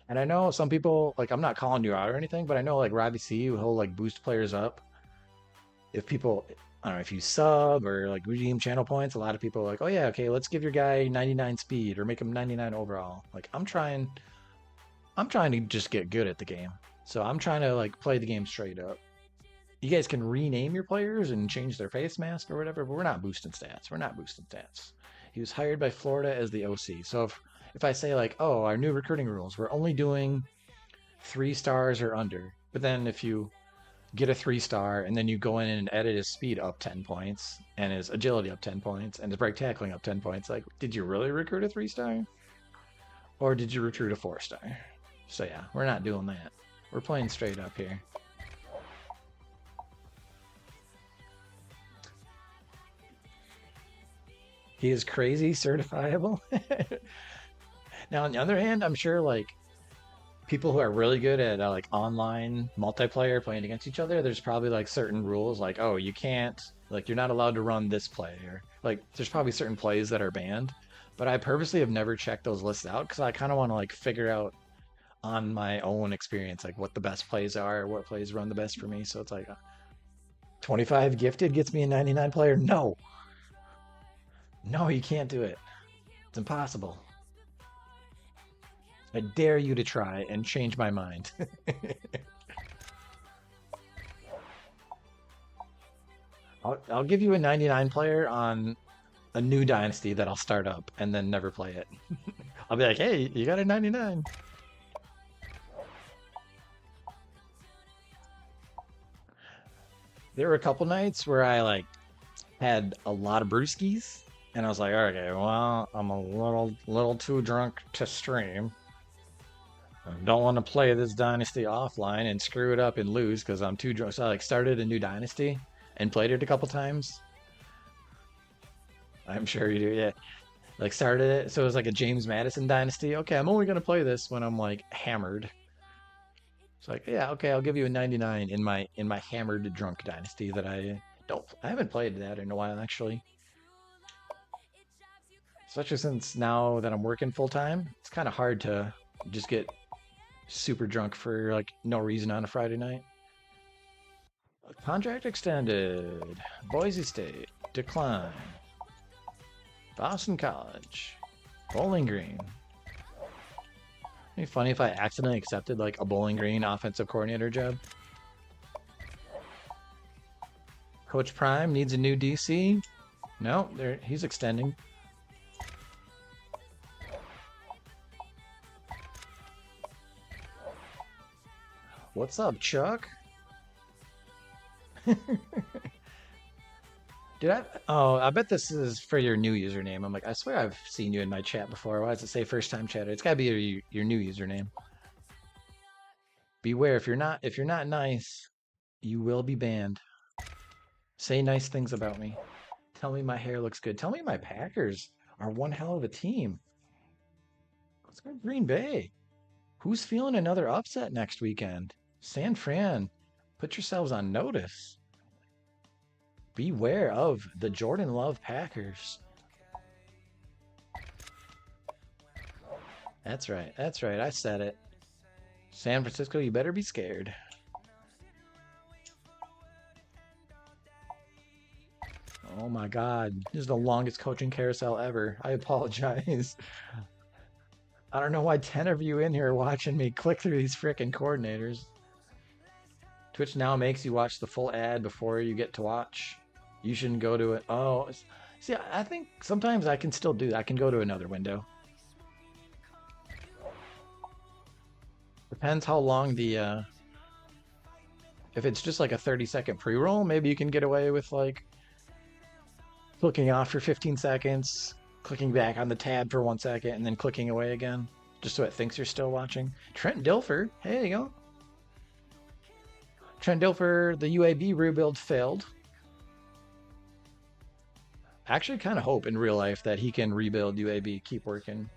And I know some people, like, I'm not calling you out or anything, but I know, like, Robbie C, he'll, like, boost players up. If people, I don't know, if you sub or, like, redeem channel points, a lot of people are like, oh, yeah, okay, let's give your guy 99 speed or make him 99 overall. Like, I'm trying to just get good at the game. So I'm trying to like play the game straight up. You guys can rename your players and change their face mask or whatever, but we're not boosting stats. We're not boosting stats. He was hired by Florida as the OC. So if I say like, oh, our new recruiting rules, we're only doing 3 stars or under. But then if you get a 3-star and then you go in and edit his speed up 10 points and his agility up 10 points and his break tackling up 10 points, like, did you really recruit a 3-star? Or did you recruit a 4-star? So yeah, we're not doing that. We're playing straight up here. He is crazy certifiable. Now, on the other hand, I'm sure like people who are really good at like online multiplayer playing against each other, there's probably like certain rules like, oh, you can't, like, you're not allowed to run this play, or like there's probably certain plays that are banned. But I purposely have never checked those lists out because I kind of want to like figure out on my own experience like what the best plays are, what plays run the best for me. So it's like 25 gifted gets me a 99 player. No, no, you can't do it. It's impossible. I dare you to try and change my mind. I'll give you a 99 player on a new dynasty that I'll start up and then never play it. I'll be like, hey, you got a 99. There were a couple nights where I like had a lot of brewskis and I was like, okay, well, I'm a little too drunk to stream. I don't want to play this dynasty offline and screw it up and lose because I'm too drunk. So I like started a new dynasty and played it a couple times. I'm sure you do, yeah. Like started it, so it was like a James Madison dynasty. Okay, I'm only gonna play this when I'm like hammered. It's like, yeah, okay, I'll give you a 99 in my hammered drunk dynasty that I haven't played that in a while actually. Especially since now that I'm working full time, it's kind of hard to just get super drunk for like no reason on a Friday night. Contract extended. Boise State. Decline. Boston College. Bowling Green. It'd be funny if I accidentally accepted like a Bowling Green offensive coordinator job. Coach Prime needs a new DC. No, he's extending. What's up, Chuck? Did I? Oh, I bet this is for your new username. I'm like, I swear I've seen you in my chat before. Why does it say first time chatter? It's gotta be your new username. Beware, if you're not nice, you will be banned. Say nice things about me. Tell me my hair looks good. Tell me my Packers are one hell of a team. Let's go Green Bay. Who's feeling another upset next weekend? San Fran, put yourselves on notice. Beware of the Jordan Love Packers. That's right. That's right. I said it. San Francisco, you better be scared. Oh my God. This is the longest coaching carousel ever. I apologize. I don't know why 10 of you in here are watching me click through these freaking coordinators. Twitch now makes you watch the full ad before you get to watch. You shouldn't go to it. Oh, see, I think sometimes I can still do that. I can go to another window. Depends how long the, if it's just like a 30-second pre-roll, maybe you can get away with like clicking off for 15 seconds, clicking back on the tab for 1 second, and then clicking away again, just so it thinks you're still watching. Trent Dilfer, hey, there you go. Trent Dilfer, the UAB rebuild failed. I actually kind of hope in real life that he can rebuild UAB, keep working.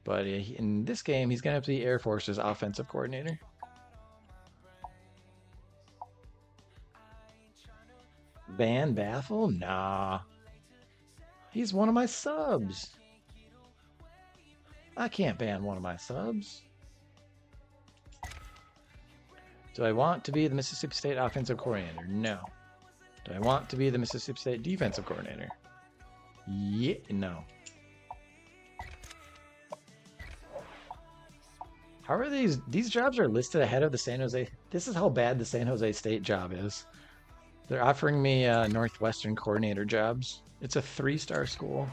But in this game, he's going to have to be Air Force's offensive coordinator. Ban Baffle? Nah. He's one of my subs. I can't ban one of my subs. Do I want to be the Mississippi State offensive coordinator? No. Do I want to be the Mississippi State defensive coordinator? Yeah, no. How are these jobs are listed ahead of the San Jose? This is how bad the San Jose State job is. They're offering me Northwestern coordinator jobs. It's a 3-star school.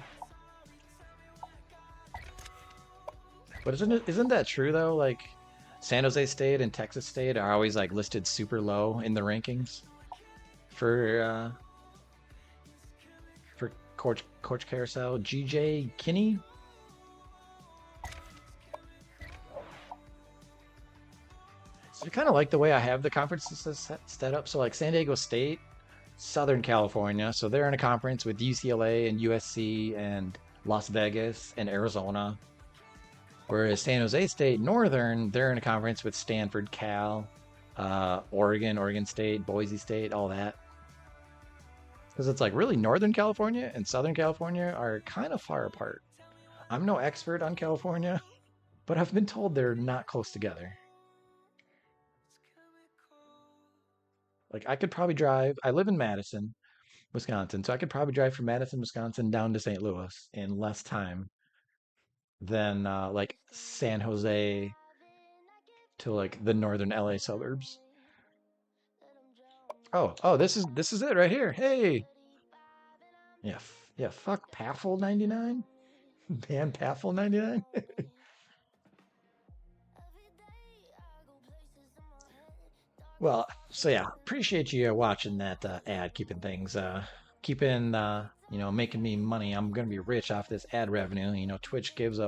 But isn't that true though? Like San Jose State and Texas State are always like listed super low in the rankings for Coach Carousel. GJ Kinney. So I kind of like the way I have the conferences set up. So like San Diego State, Southern California. So they're in a conference with UCLA and USC and Las Vegas and Arizona. Whereas San Jose State, Northern, they're in a conference with Stanford, Cal, Oregon State, Boise State, all that. Because it's like really Northern California and Southern California are kind of far apart. I'm no expert on California, but I've been told they're not close together. Like I could probably drive, I live in Madison, Wisconsin, so I could probably drive from Madison, Wisconsin down to St. Louis in less time than like San Jose to like the northern LA suburbs. Oh, this is it right here. Hey, yeah, yeah. Fuck Paffle 99, ban Paffle 99. Well, so yeah, appreciate you watching that ad, keeping things, keeping, making me money. I'm gonna be rich off this ad revenue. Twitch gives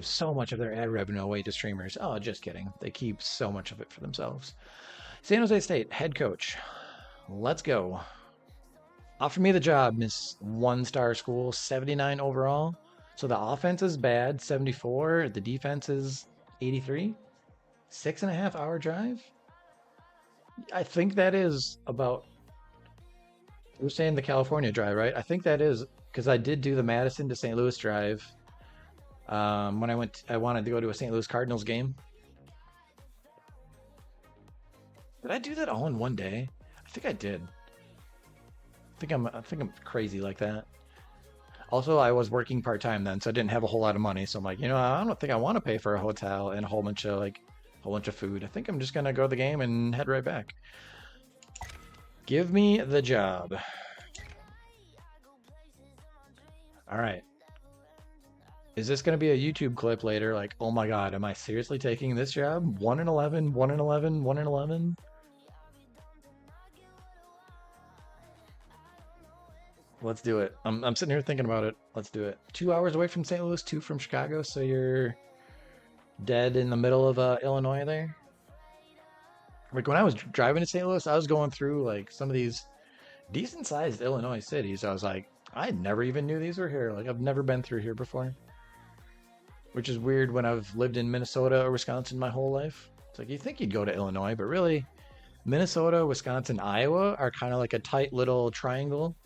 so much of their ad revenue away to streamers. Oh, just kidding. They keep so much of it for themselves. San Jose State head coach. Let's go. Offer me the job, Miss 1-star school, 79 overall. So the offense is bad, 74. The defense is 83. 6.5 hour drive. I think that is about. We're saying the California drive, right? I think that is because I did do the Madison to St. Louis drive. When I wanted to go to a St. Louis Cardinals game. Did I do that all in one day? I think I did. I think I'm crazy like that. Also, I was working part time then, so I didn't have a whole lot of money. So I'm like, I don't think I want to pay for a hotel and a whole bunch of food. I think I'm just gonna go to the game and head right back. Give me the job. All right. Is this going to be a YouTube clip later? Like, oh my God, am I seriously taking this job? 1 in 11, 1 in 11, 1 in 11. Let's do it. I'm sitting here thinking about it. Let's do it. 2 hours away from St. Louis, 2 from Chicago. So you're dead in the middle of Illinois there. Like when I was driving to St. Louis, I was going through like some of these decent sized Illinois cities. I was like, I never even knew these were here. Like I've never been through here before. Which is weird when I've lived in Minnesota or Wisconsin my whole life. It's like you think you'd go to Illinois, but really Minnesota, Wisconsin, Iowa are kind of like a tight little triangle.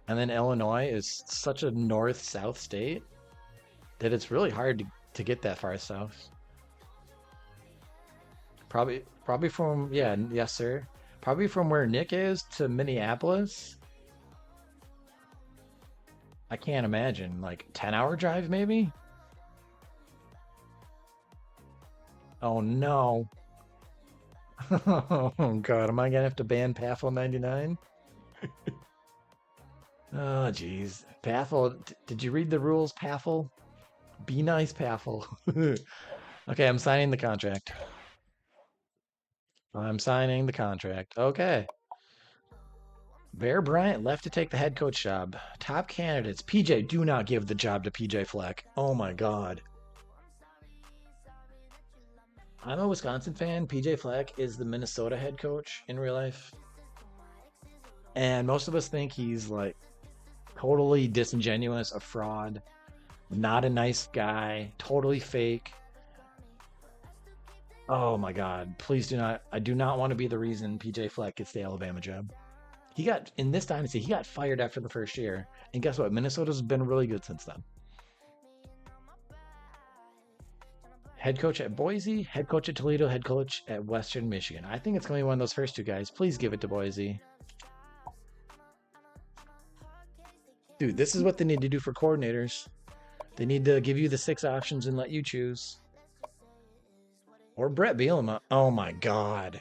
And then Illinois is such a north-south state that it's really hard to get that far south. Probably from, yeah, yes, sir. Probably from where Nick is to Minneapolis. I can't imagine. Like 10-hour drive, maybe? Oh no. Oh God, am I gonna have to ban Paffle 99? Oh geez. Paffle, did you read the rules, Paffle? Be nice, Paffle. Okay, I'm signing the contract. I'm signing the contract. Okay. Bear Bryant left to take the head coach job. Top candidates. PJ, do not give the job to PJ Fleck. Oh my God. I'm a Wisconsin fan. PJ Fleck is the Minnesota head coach in real life. And most of us think he's like totally disingenuous, a fraud, not a nice guy, totally fake. Oh my God. Please do not. I do not want to be the reason PJ Fleck gets the Alabama job. In this dynasty, he got fired after the first year. And guess what? Minnesota's been really good since then. Head coach at Boise, head coach at Toledo, head coach at Western Michigan. I think it's going to be one of those first two guys. Please give it to Boise. Dude, this is what they need to do for coordinators. They need to give you the 6 options and let you choose. Or Brett Bielema. Oh my God.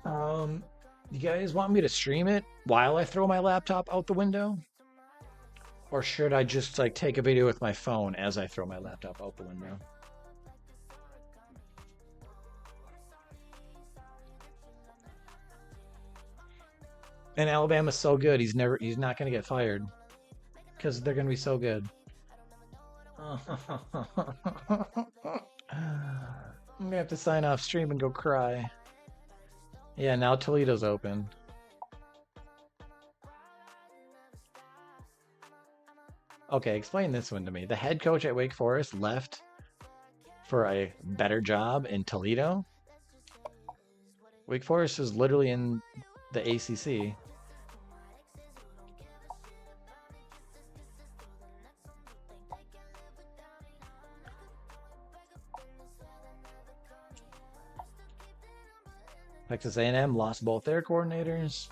Um, you guys want me to stream it while I throw my laptop out the window? Or should I just like take a video with my phone as I throw my laptop out the window? And Alabama's so good, he's not gonna get fired because they're gonna be so good. I'm gonna have to sign off stream and go cry. Yeah, now Toledo's open. Okay, explain this one to me. The head coach at Wake Forest left for a better job in Toledo. Wake Forest is literally in the ACC. Texas A&M lost both their coordinators.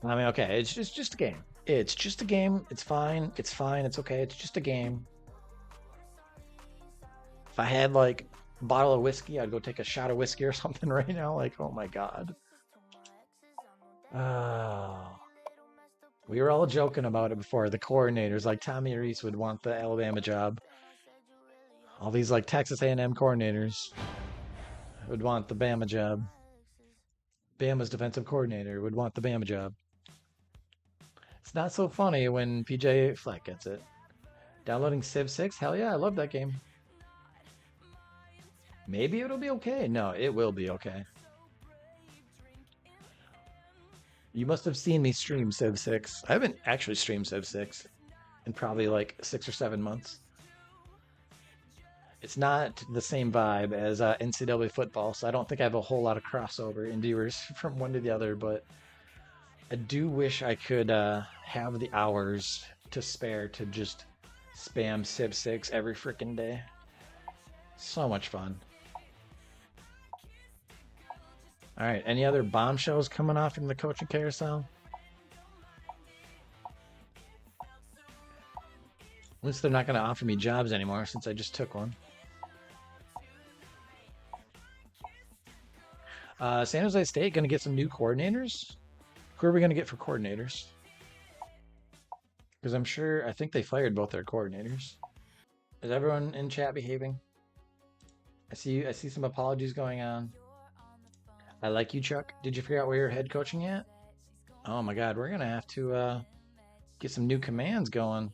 I mean, okay, it's just a game. It's just a game. It's fine. It's fine. It's okay. It's just a game. If I had like a bottle of whiskey, I'd go take a shot of whiskey or something right now. Like, oh my God. Oh. We were all joking about it before. The coordinators, like Tommy Reese, would want the Alabama job. All these like Texas A&M coordinators would want the Bama job. Bama's defensive coordinator would want the Bama job. It's not so funny when PJ Fleck gets it. Downloading Civ 6? Hell yeah, I love that game. Maybe it'll be okay. No, it will be okay. You must have seen me stream Civ 6. I haven't actually streamed Civ 6 in probably like 6 or 7 months. It's not the same vibe as NCAA football, so I don't think I have a whole lot of crossover in viewers from one to the other, but I do wish I could have the hours to spare to just spam Civ 6 every freaking day. So much fun. All right, any other bombshells coming off in the coaching carousel? At least they're not going to offer me jobs anymore since I just took one. San Jose State going to get some new coordinators? Who are we going to get for coordinators? Because I think they fired both their coordinators. Is everyone in chat behaving? I see some apologies going on. I like you, Chuck. Did you figure out where you're head coaching yet? Oh my God, we're going to have to get some new commands going.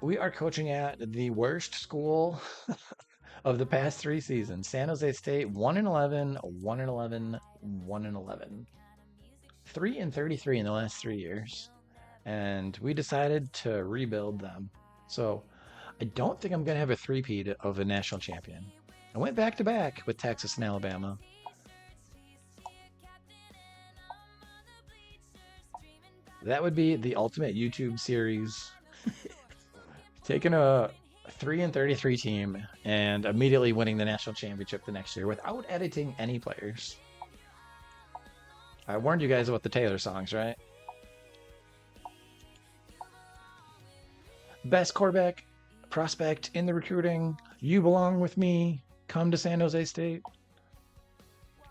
We are coaching at the worst school of the past 3 seasons. San Jose State 1-11, 1-11, 1-11. 3-33 in the last 3 years. And we decided to rebuild them. So I don't think I'm going to have a three-peat of a national champion. I went back to back with Texas and Alabama. That would be the ultimate YouTube series. Taking a 3-33 team and immediately winning the national championship the next year without editing any players. I warned you guys about the Taylor songs, right? Best quarterback prospect in the recruiting. You belong with me. Come to San Jose State.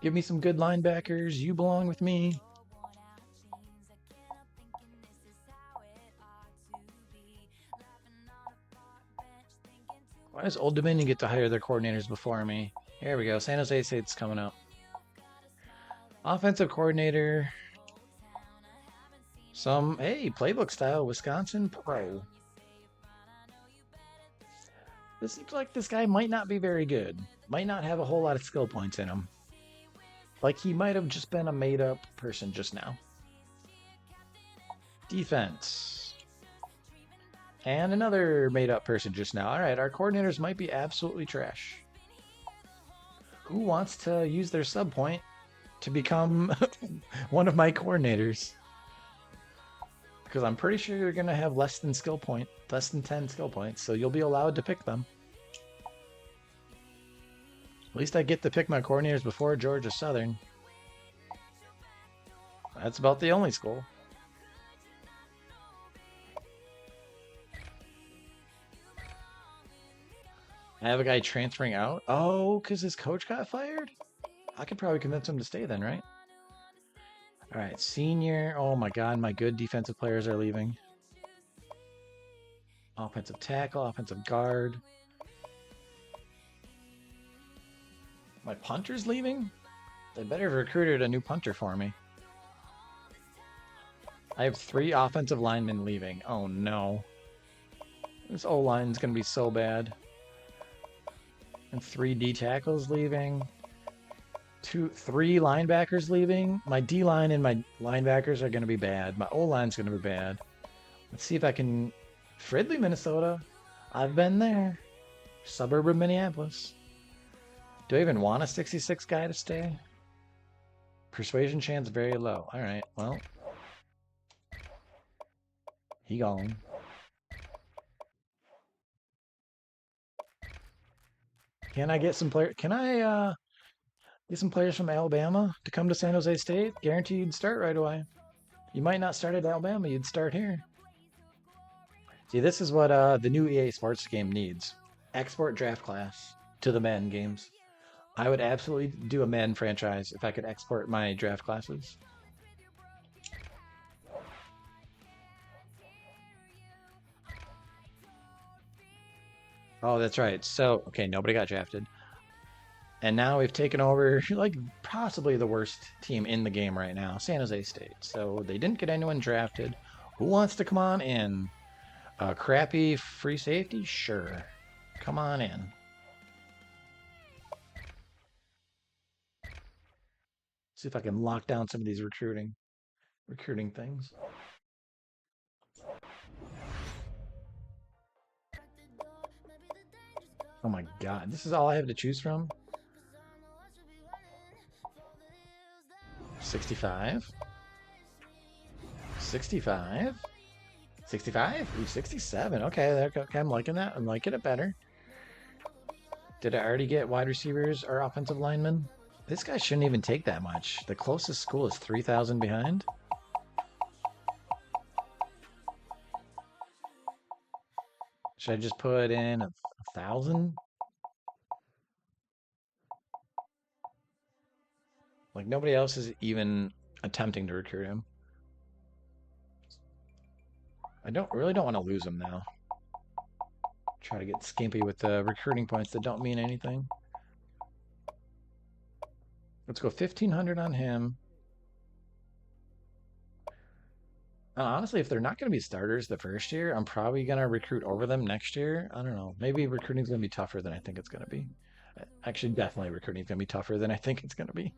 Give me some good linebackers. You belong with me. Why does Old Dominion get to hire their coordinators before me? Here we go. San Jose State's coming up. Offensive coordinator. Hey, playbook style, Wisconsin Pro. This seems like this guy might not be very good. Might not have a whole lot of skill points in him. Like he might have just been a made-up person just now. Defense. And another made-up person just now. All right, our coordinators might be absolutely trash. Who wants to use their sub point to become one of my coordinators? Because I'm pretty sure you're going to have less than 10 skill points, so you'll be allowed to pick them. At least I get to pick my coordinators before Georgia Southern. That's about the only school. I have a guy transferring out. Oh, because his coach got fired? I could probably convince him to stay then, right? All right, senior. Oh my God, my good defensive players are leaving. Offensive tackle, offensive guard. My punter's leaving? They better have recruited a new punter for me. I have 3 offensive linemen leaving. Oh no. This O-line's going to be so bad. And 3 D tackles leaving. 3 linebackers leaving. My D-line and my linebackers are going to be bad. My O-line's going to be bad. Let's see if I can... Fridley, Minnesota. I've been there. Suburb of Minneapolis. Do I even want a 66 guy to stay? Persuasion chance very low. All right, well. He gone. Can I get some players? Can I get some players from Alabama to come to San Jose State? Guaranteed you'd start right away. You might not start at Alabama, you'd start here. See, this is what the new EA Sports game needs. Export draft class to the Madden games. I would absolutely do a Madden franchise if I could export my draft classes. Oh, that's right. So, okay, nobody got drafted. And now we've taken over, like, possibly the worst team in the game right now, San Jose State. So they didn't get anyone drafted. Who wants to come on in? A crappy free safety? Sure. Come on in. See if I can lock down some of these recruiting things. Oh my God, this is all I have to choose from? 65. 65. 65? Ooh, 67. Okay, I'm liking that. I'm liking it better. Did I already get wide receivers or offensive linemen? This guy shouldn't even take that much. The closest school is 3,000 behind. Should I just put in 1,000? Like, nobody else is even attempting to recruit him. I really don't want to lose him now. Try to get skimpy with the recruiting points that don't mean anything. Let's go 1,500 on him. Honestly, if they're not going to be starters the first year, I'm probably going to recruit over them next year. I don't know. Maybe recruiting's going to be tougher than I think it's going to be. Actually, definitely recruiting's going to be tougher than I think it's going to be.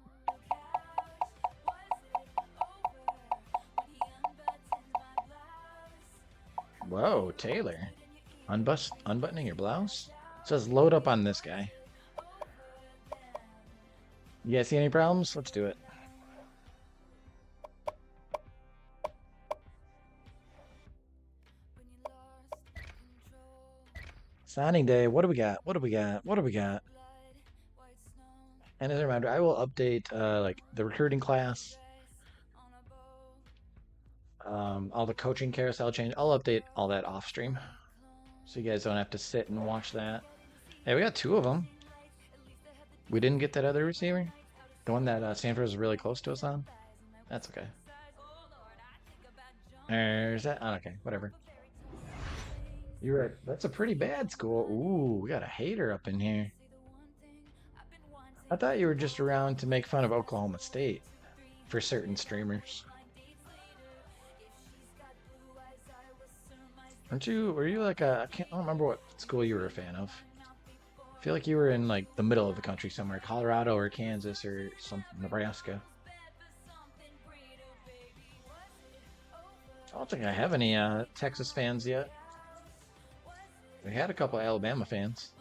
Whoa, Taylor. Unbuttoning your blouse? It says load up on this guy. You guys see any problems? Let's do it. Signing day. What do we got? What do we got? What do we got? And as a reminder, I will update like the recruiting class, all the coaching carousel change. I'll update all that off stream, so you guys don't have to sit and watch that. Hey, we got 2 of them. We didn't get that other receiver, the one that Stanford was really close to us on. That's okay. There's that. Oh, okay, whatever. You're right. That's a pretty bad school. Ooh, we got a hater up in here. I thought you were just around to make fun of Oklahoma State for certain streamers. Were you like I don't remember what school you were a fan of. I feel like you were in like the middle of the country somewhere, Colorado or Kansas or some Nebraska. I don't think I have any Texas fans yet. We had a couple of Alabama fans.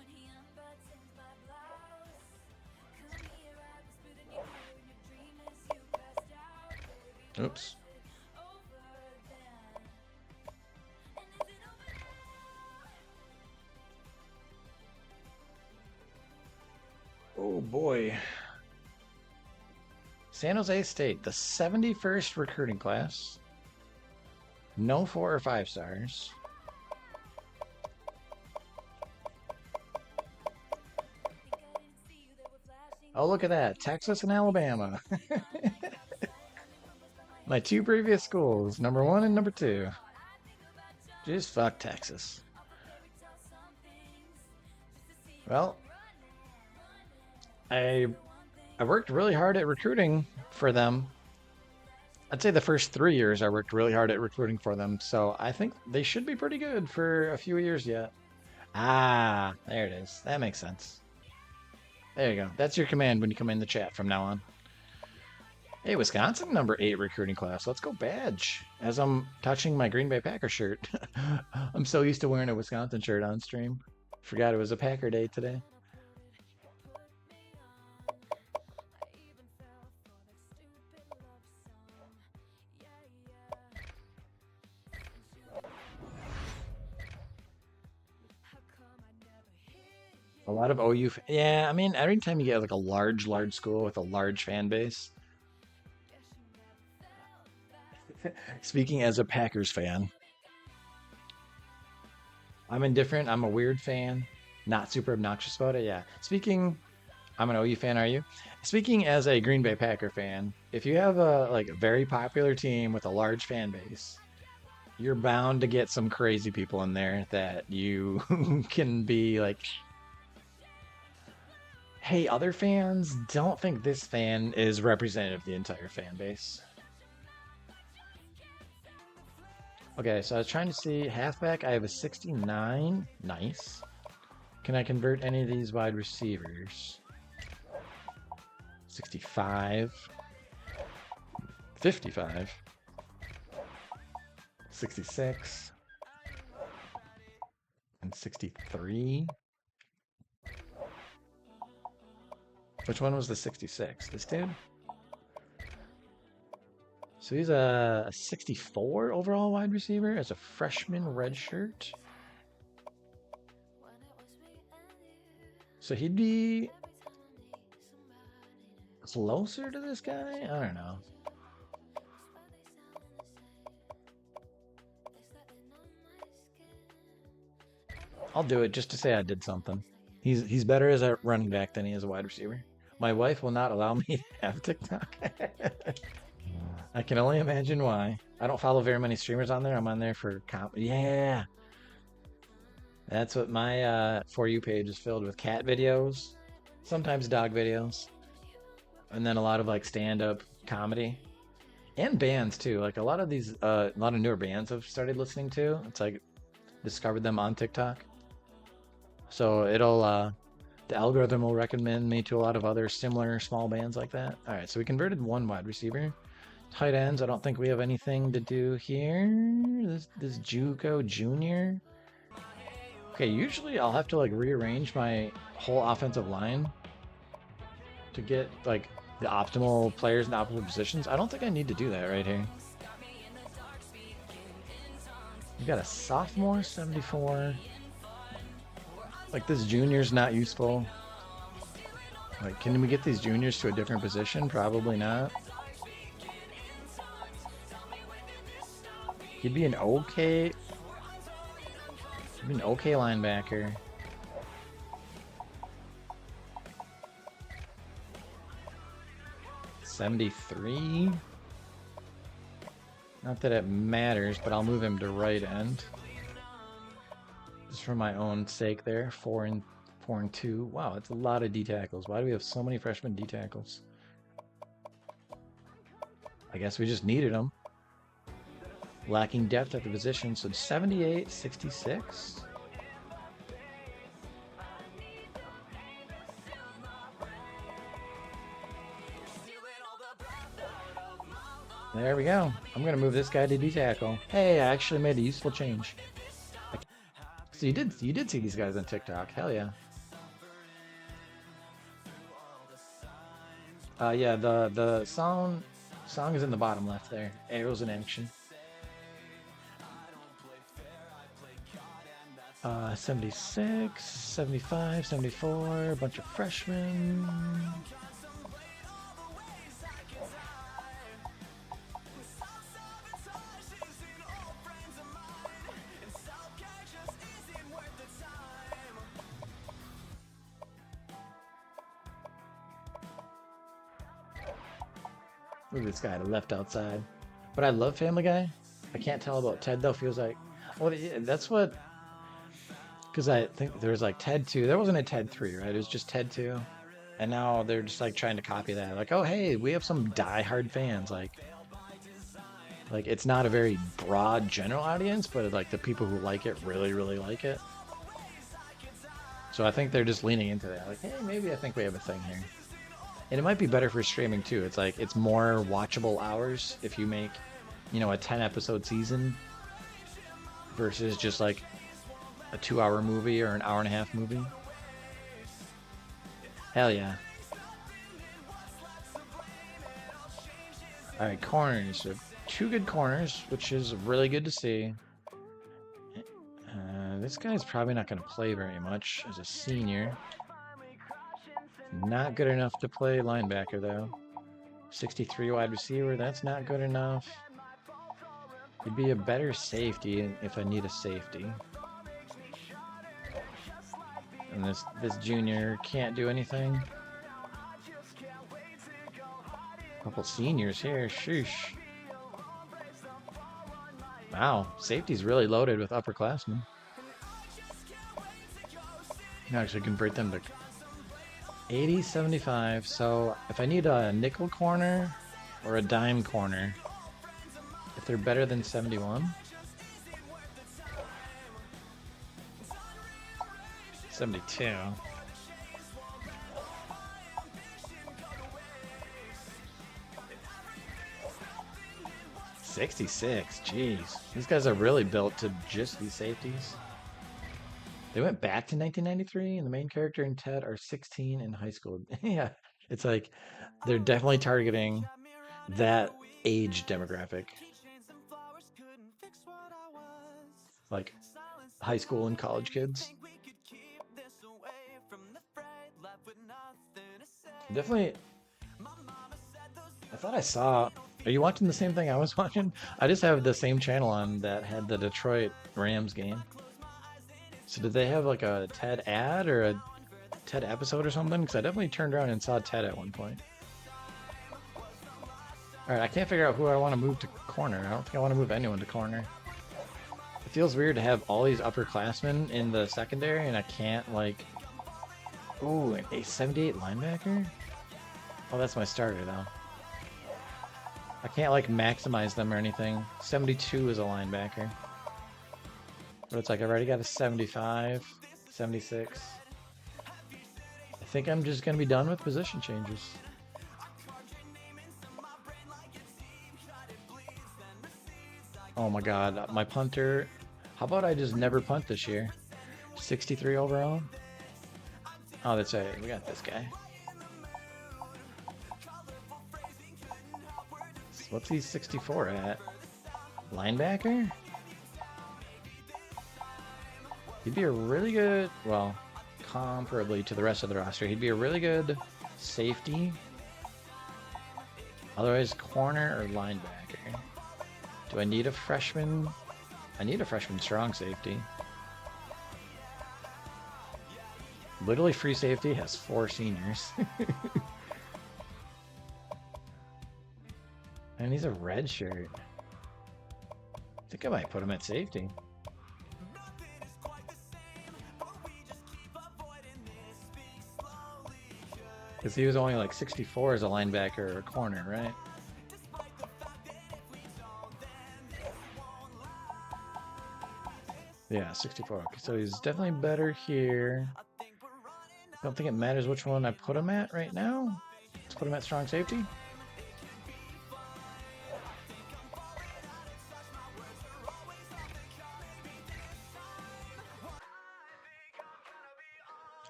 Oops. Oh boy. San Jose State, the 71st recruiting class. No 4 or 5 stars. Oh, look at that. Texas and Alabama. My 2 previous schools, number 1 and number 2. Just fuck Texas. Well, I worked really hard at recruiting for them. I'd say the first 3 years I worked really hard at recruiting for them, so I think they should be pretty good for a few years yet. Ah, there it is. That makes sense. There you go. That's your command when you come in the chat from now on. Hey, Wisconsin, number 8 recruiting class. Let's go badge. As I'm touching my Green Bay Packer shirt. I'm so used to wearing a Wisconsin shirt on stream. Forgot it was a Packer day today. A lot of OU. Yeah, I mean, every time you get like a large school with a large fan base. Speaking as a Packers fan, I'm indifferent. I'm a weird fan. Not super obnoxious about it. Yeah. I'm an OU fan. Are you? Speaking as a Green Bay Packer fan, if you have a very popular team with a large fan base, you're bound to get some crazy people in there that you can be like, hey, other fans don't think this fan is representative of the entire fan base. Okay, so I was trying to see halfback. I have a 69. Nice. Can I convert any of these wide receivers? 65. 55. 66. And 63. Which one was the 66? This dude? So he's a 64 overall wide receiver as a freshman redshirt. So he'd be closer to this guy? I don't know. I'll do it just to say I did something. He's better as a running back than he is a wide receiver. My wife will not allow me to have TikTok. I can only imagine why. I don't follow very many streamers on there. I'm on there for yeah. That's what my For You page is filled with: cat videos, sometimes dog videos, and then a lot of like stand-up comedy and bands too. Like a lot of newer bands I've started listening to. It's like discovered them on TikTok. So the algorithm will recommend me to a lot of other similar small bands like that. All right, so we converted 1 wide receiver. Tight ends, I don't think we have anything to do here. This JUCO junior. Okay, usually I'll have to like rearrange my whole offensive line to get like the optimal players in optimal positions. I don't think I need to do that right here. We got a sophomore, 74. Like this junior's not useful. Like, can we get these juniors to a different position? Probably not. He'd be an okay linebacker. $73. Not that it matters, but I'll move him to right end. Just for my own sake there. 4 and 2. Wow, that's a lot of D tackles. Why do we have so many freshman D tackles? I guess we just needed them. Lacking depth at the position, so 78, 66. There we go. I'm gonna move this guy to D-tackle. Hey, I actually made a useful change. So you did see these guys on TikTok. Hell yeah. Yeah, the song is in the bottom left there. Arrows in action. 76, 75, 74, a bunch of freshmen. Look at this guy left outside. But I love Family Guy. I can't tell about Ted though. Feels like, well, yeah, that's what. Because I think there was like Ted 2. There wasn't a Ted 3, right? It was just Ted 2. And now they're just like trying to copy that. Like, oh hey, we have some die-hard fans. Like it's not a very broad general audience, but like the people who like it really, really like it. So I think they're just leaning into that. Like, hey, maybe I think we have a thing here. And it might be better for streaming too. It's like it's more watchable hours if you make, a 10 episode season versus just like a 2 hour movie or an hour and a half movie. Hell yeah. All right, corners. So 2 good corners, which is really good to see. This guy's probably not going to play very much as a senior. Not good enough to play linebacker, though. 63 wide receiver, that's not good enough. He'd be a better safety if I need a safety. And this junior can't do anything. Couple seniors here, sheesh. Wow, safety's really loaded with upperclassmen. You can actually convert them to 80, 75. So if I need a nickel corner or a dime corner, if they're better than 71. 72. $66, jeez. These guys are really built to just be safeties. They went back to 1993, and the main character and Ted are 16 in high school. Yeah, it's like they're definitely targeting that age demographic. Like high school and college kids. Definitely. I thought I saw. Are you watching the same thing I was watching? I just have the same channel on that had the Detroit Rams game. So did they have like a Ted ad or a Ted episode or something? Because I definitely turned around and saw Ted at one point. Alright, I can't figure out who I want to move to corner. I don't think I want to move anyone to corner. It feels weird to have all these upperclassmen in the secondary and I can't like... Ooh, a 78 linebacker? Oh, that's my starter though. I can't like maximize them or anything. 72 is a linebacker. But it's like I've already got a 75, 76. I think I'm just going to be done with position changes. Oh my god, my punter. How about I just never punt this year? 63 overall? Oh, that's right. We got this guy. What's he 64 at? Linebacker? He'd be a really good, well, comparably to the rest of the roster, he'd be a really good safety. Otherwise, corner or linebacker. Do I need a freshman? I need a freshman strong safety. Literally free safety has 4 seniors. And he's a red shirt. I think I might put him at safety. Because he was only like 64 as a linebacker or a corner, right? Yeah, 64. So he's definitely better here. I don't think it matters which one I put him at right now. Let's put him at strong safety.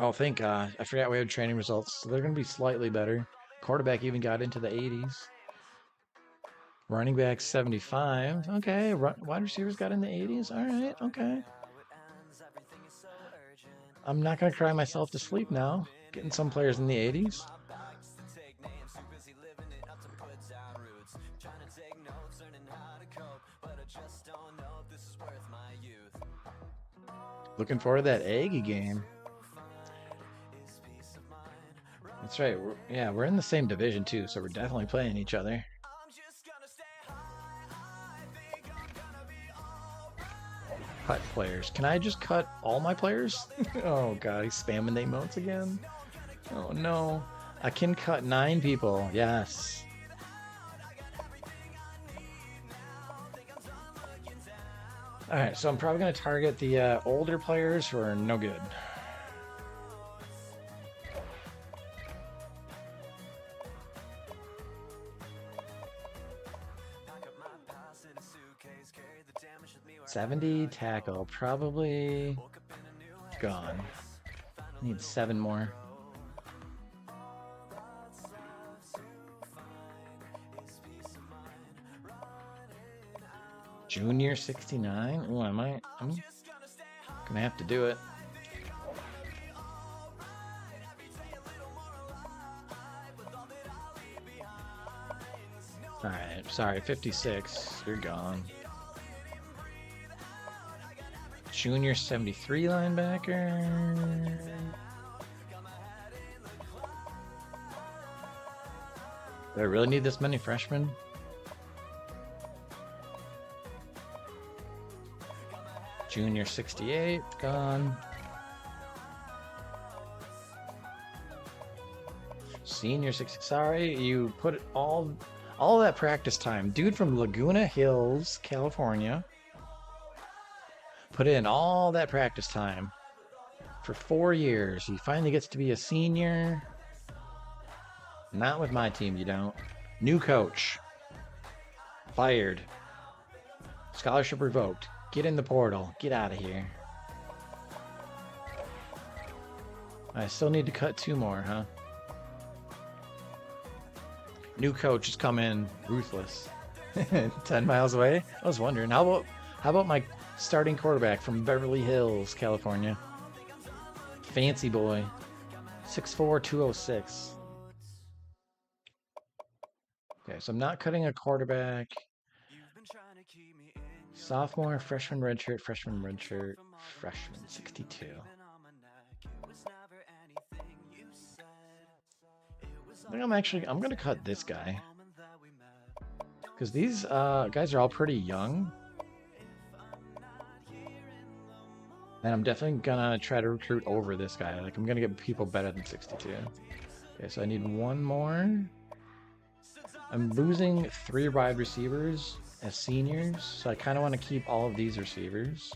Oh, thank God. I forgot we had training results. So they're going to be slightly better. Quarterback even got into the 80s. Running back 75. Okay. Wide receivers got in the 80s. All right. Okay. I'm not going to cry myself to sleep now. Getting some players in the 80s. Looking forward to that Aggie game. That's right. We're in the same division too, so we're definitely playing each other. cut players. Can I just cut all my players? Oh god, he's spamming the emotes again. Oh no. I can cut 9 people. Yes. Alright, so I'm probably going to target the older players who are no good. $70 tackle, probably gone. Need 7 more. Junior 69? Oh, I'm gonna have to do it. Alright, sorry, 56. You're gone. Junior 73 linebacker. Do I really need this many freshmen? Junior 68, gone. Senior 60, sorry, you put all that practice time. Dude from Laguna Hills, California. Put in all that practice time for 4 years. He finally gets to be a senior. Not with my team, you don't. New coach. Fired. Scholarship revoked. Get in the portal. Get out of here. I still need to cut 2 more, huh? New coach has come in. Ruthless. 10 miles away? I was wondering. How about my starting quarterback from Beverly Hills, California? Fancy boy. 6'4", 206. Okay, so I'm not cutting a quarterback. Sophomore, freshman, redshirt, freshman, redshirt, freshman, 62. I think I'm gonna cut this guy. Because these guys are all pretty young. And I'm definitely gonna try to recruit over this guy. Like, I'm gonna get people better than 62. Okay, so I need 1 more. I'm losing 3 wide receivers as seniors, so I kind of want to keep all of these receivers.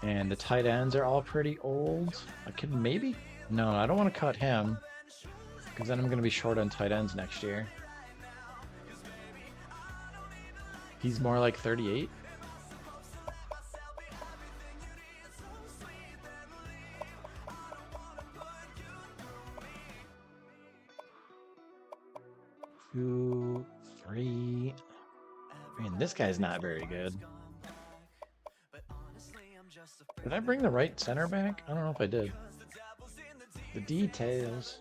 And the tight ends are all pretty old. I could maybe... No, I don't want to cut him, because then I'm going to be short on tight ends next year. He's more like 38. Two, 3. Man, this guy's not very good. Did I bring the right center back? I don't know if I did. The details.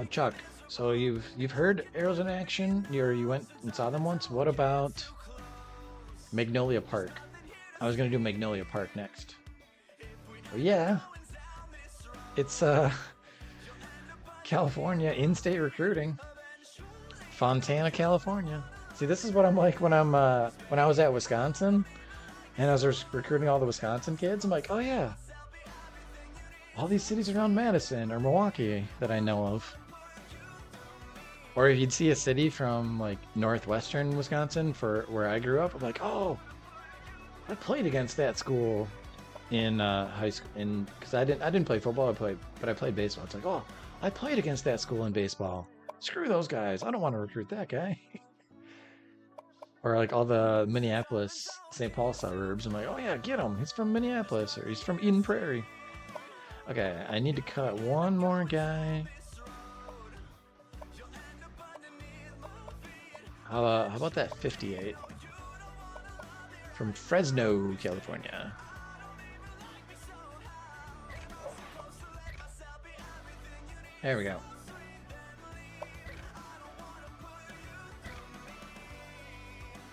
Chuck, so you've heard arrows in action? You went and saw them once? What about Magnolia Park? I was gonna do Magnolia Park next. Well, yeah. It's California in-state recruiting. Fontana, California. See, this is what I'm like when I was at Wisconsin and I was recruiting all the Wisconsin kids. I'm like, oh yeah, all these cities around Madison or Milwaukee that I know of. Or if you'd see a city from like northwestern Wisconsin for where I grew up, I'm like, oh, I played against that school in high school. Because I didn't play football, but I played baseball. It's like, oh, I played against that school in baseball. Screw those guys. I don't want to recruit that guy. Or like all the Minneapolis, St. Paul suburbs. I'm like, oh yeah, get him. He's from Minneapolis, or he's from Eden Prairie. Okay, I need to cut 1 more guy. How about that 58? From Fresno, California. There we go.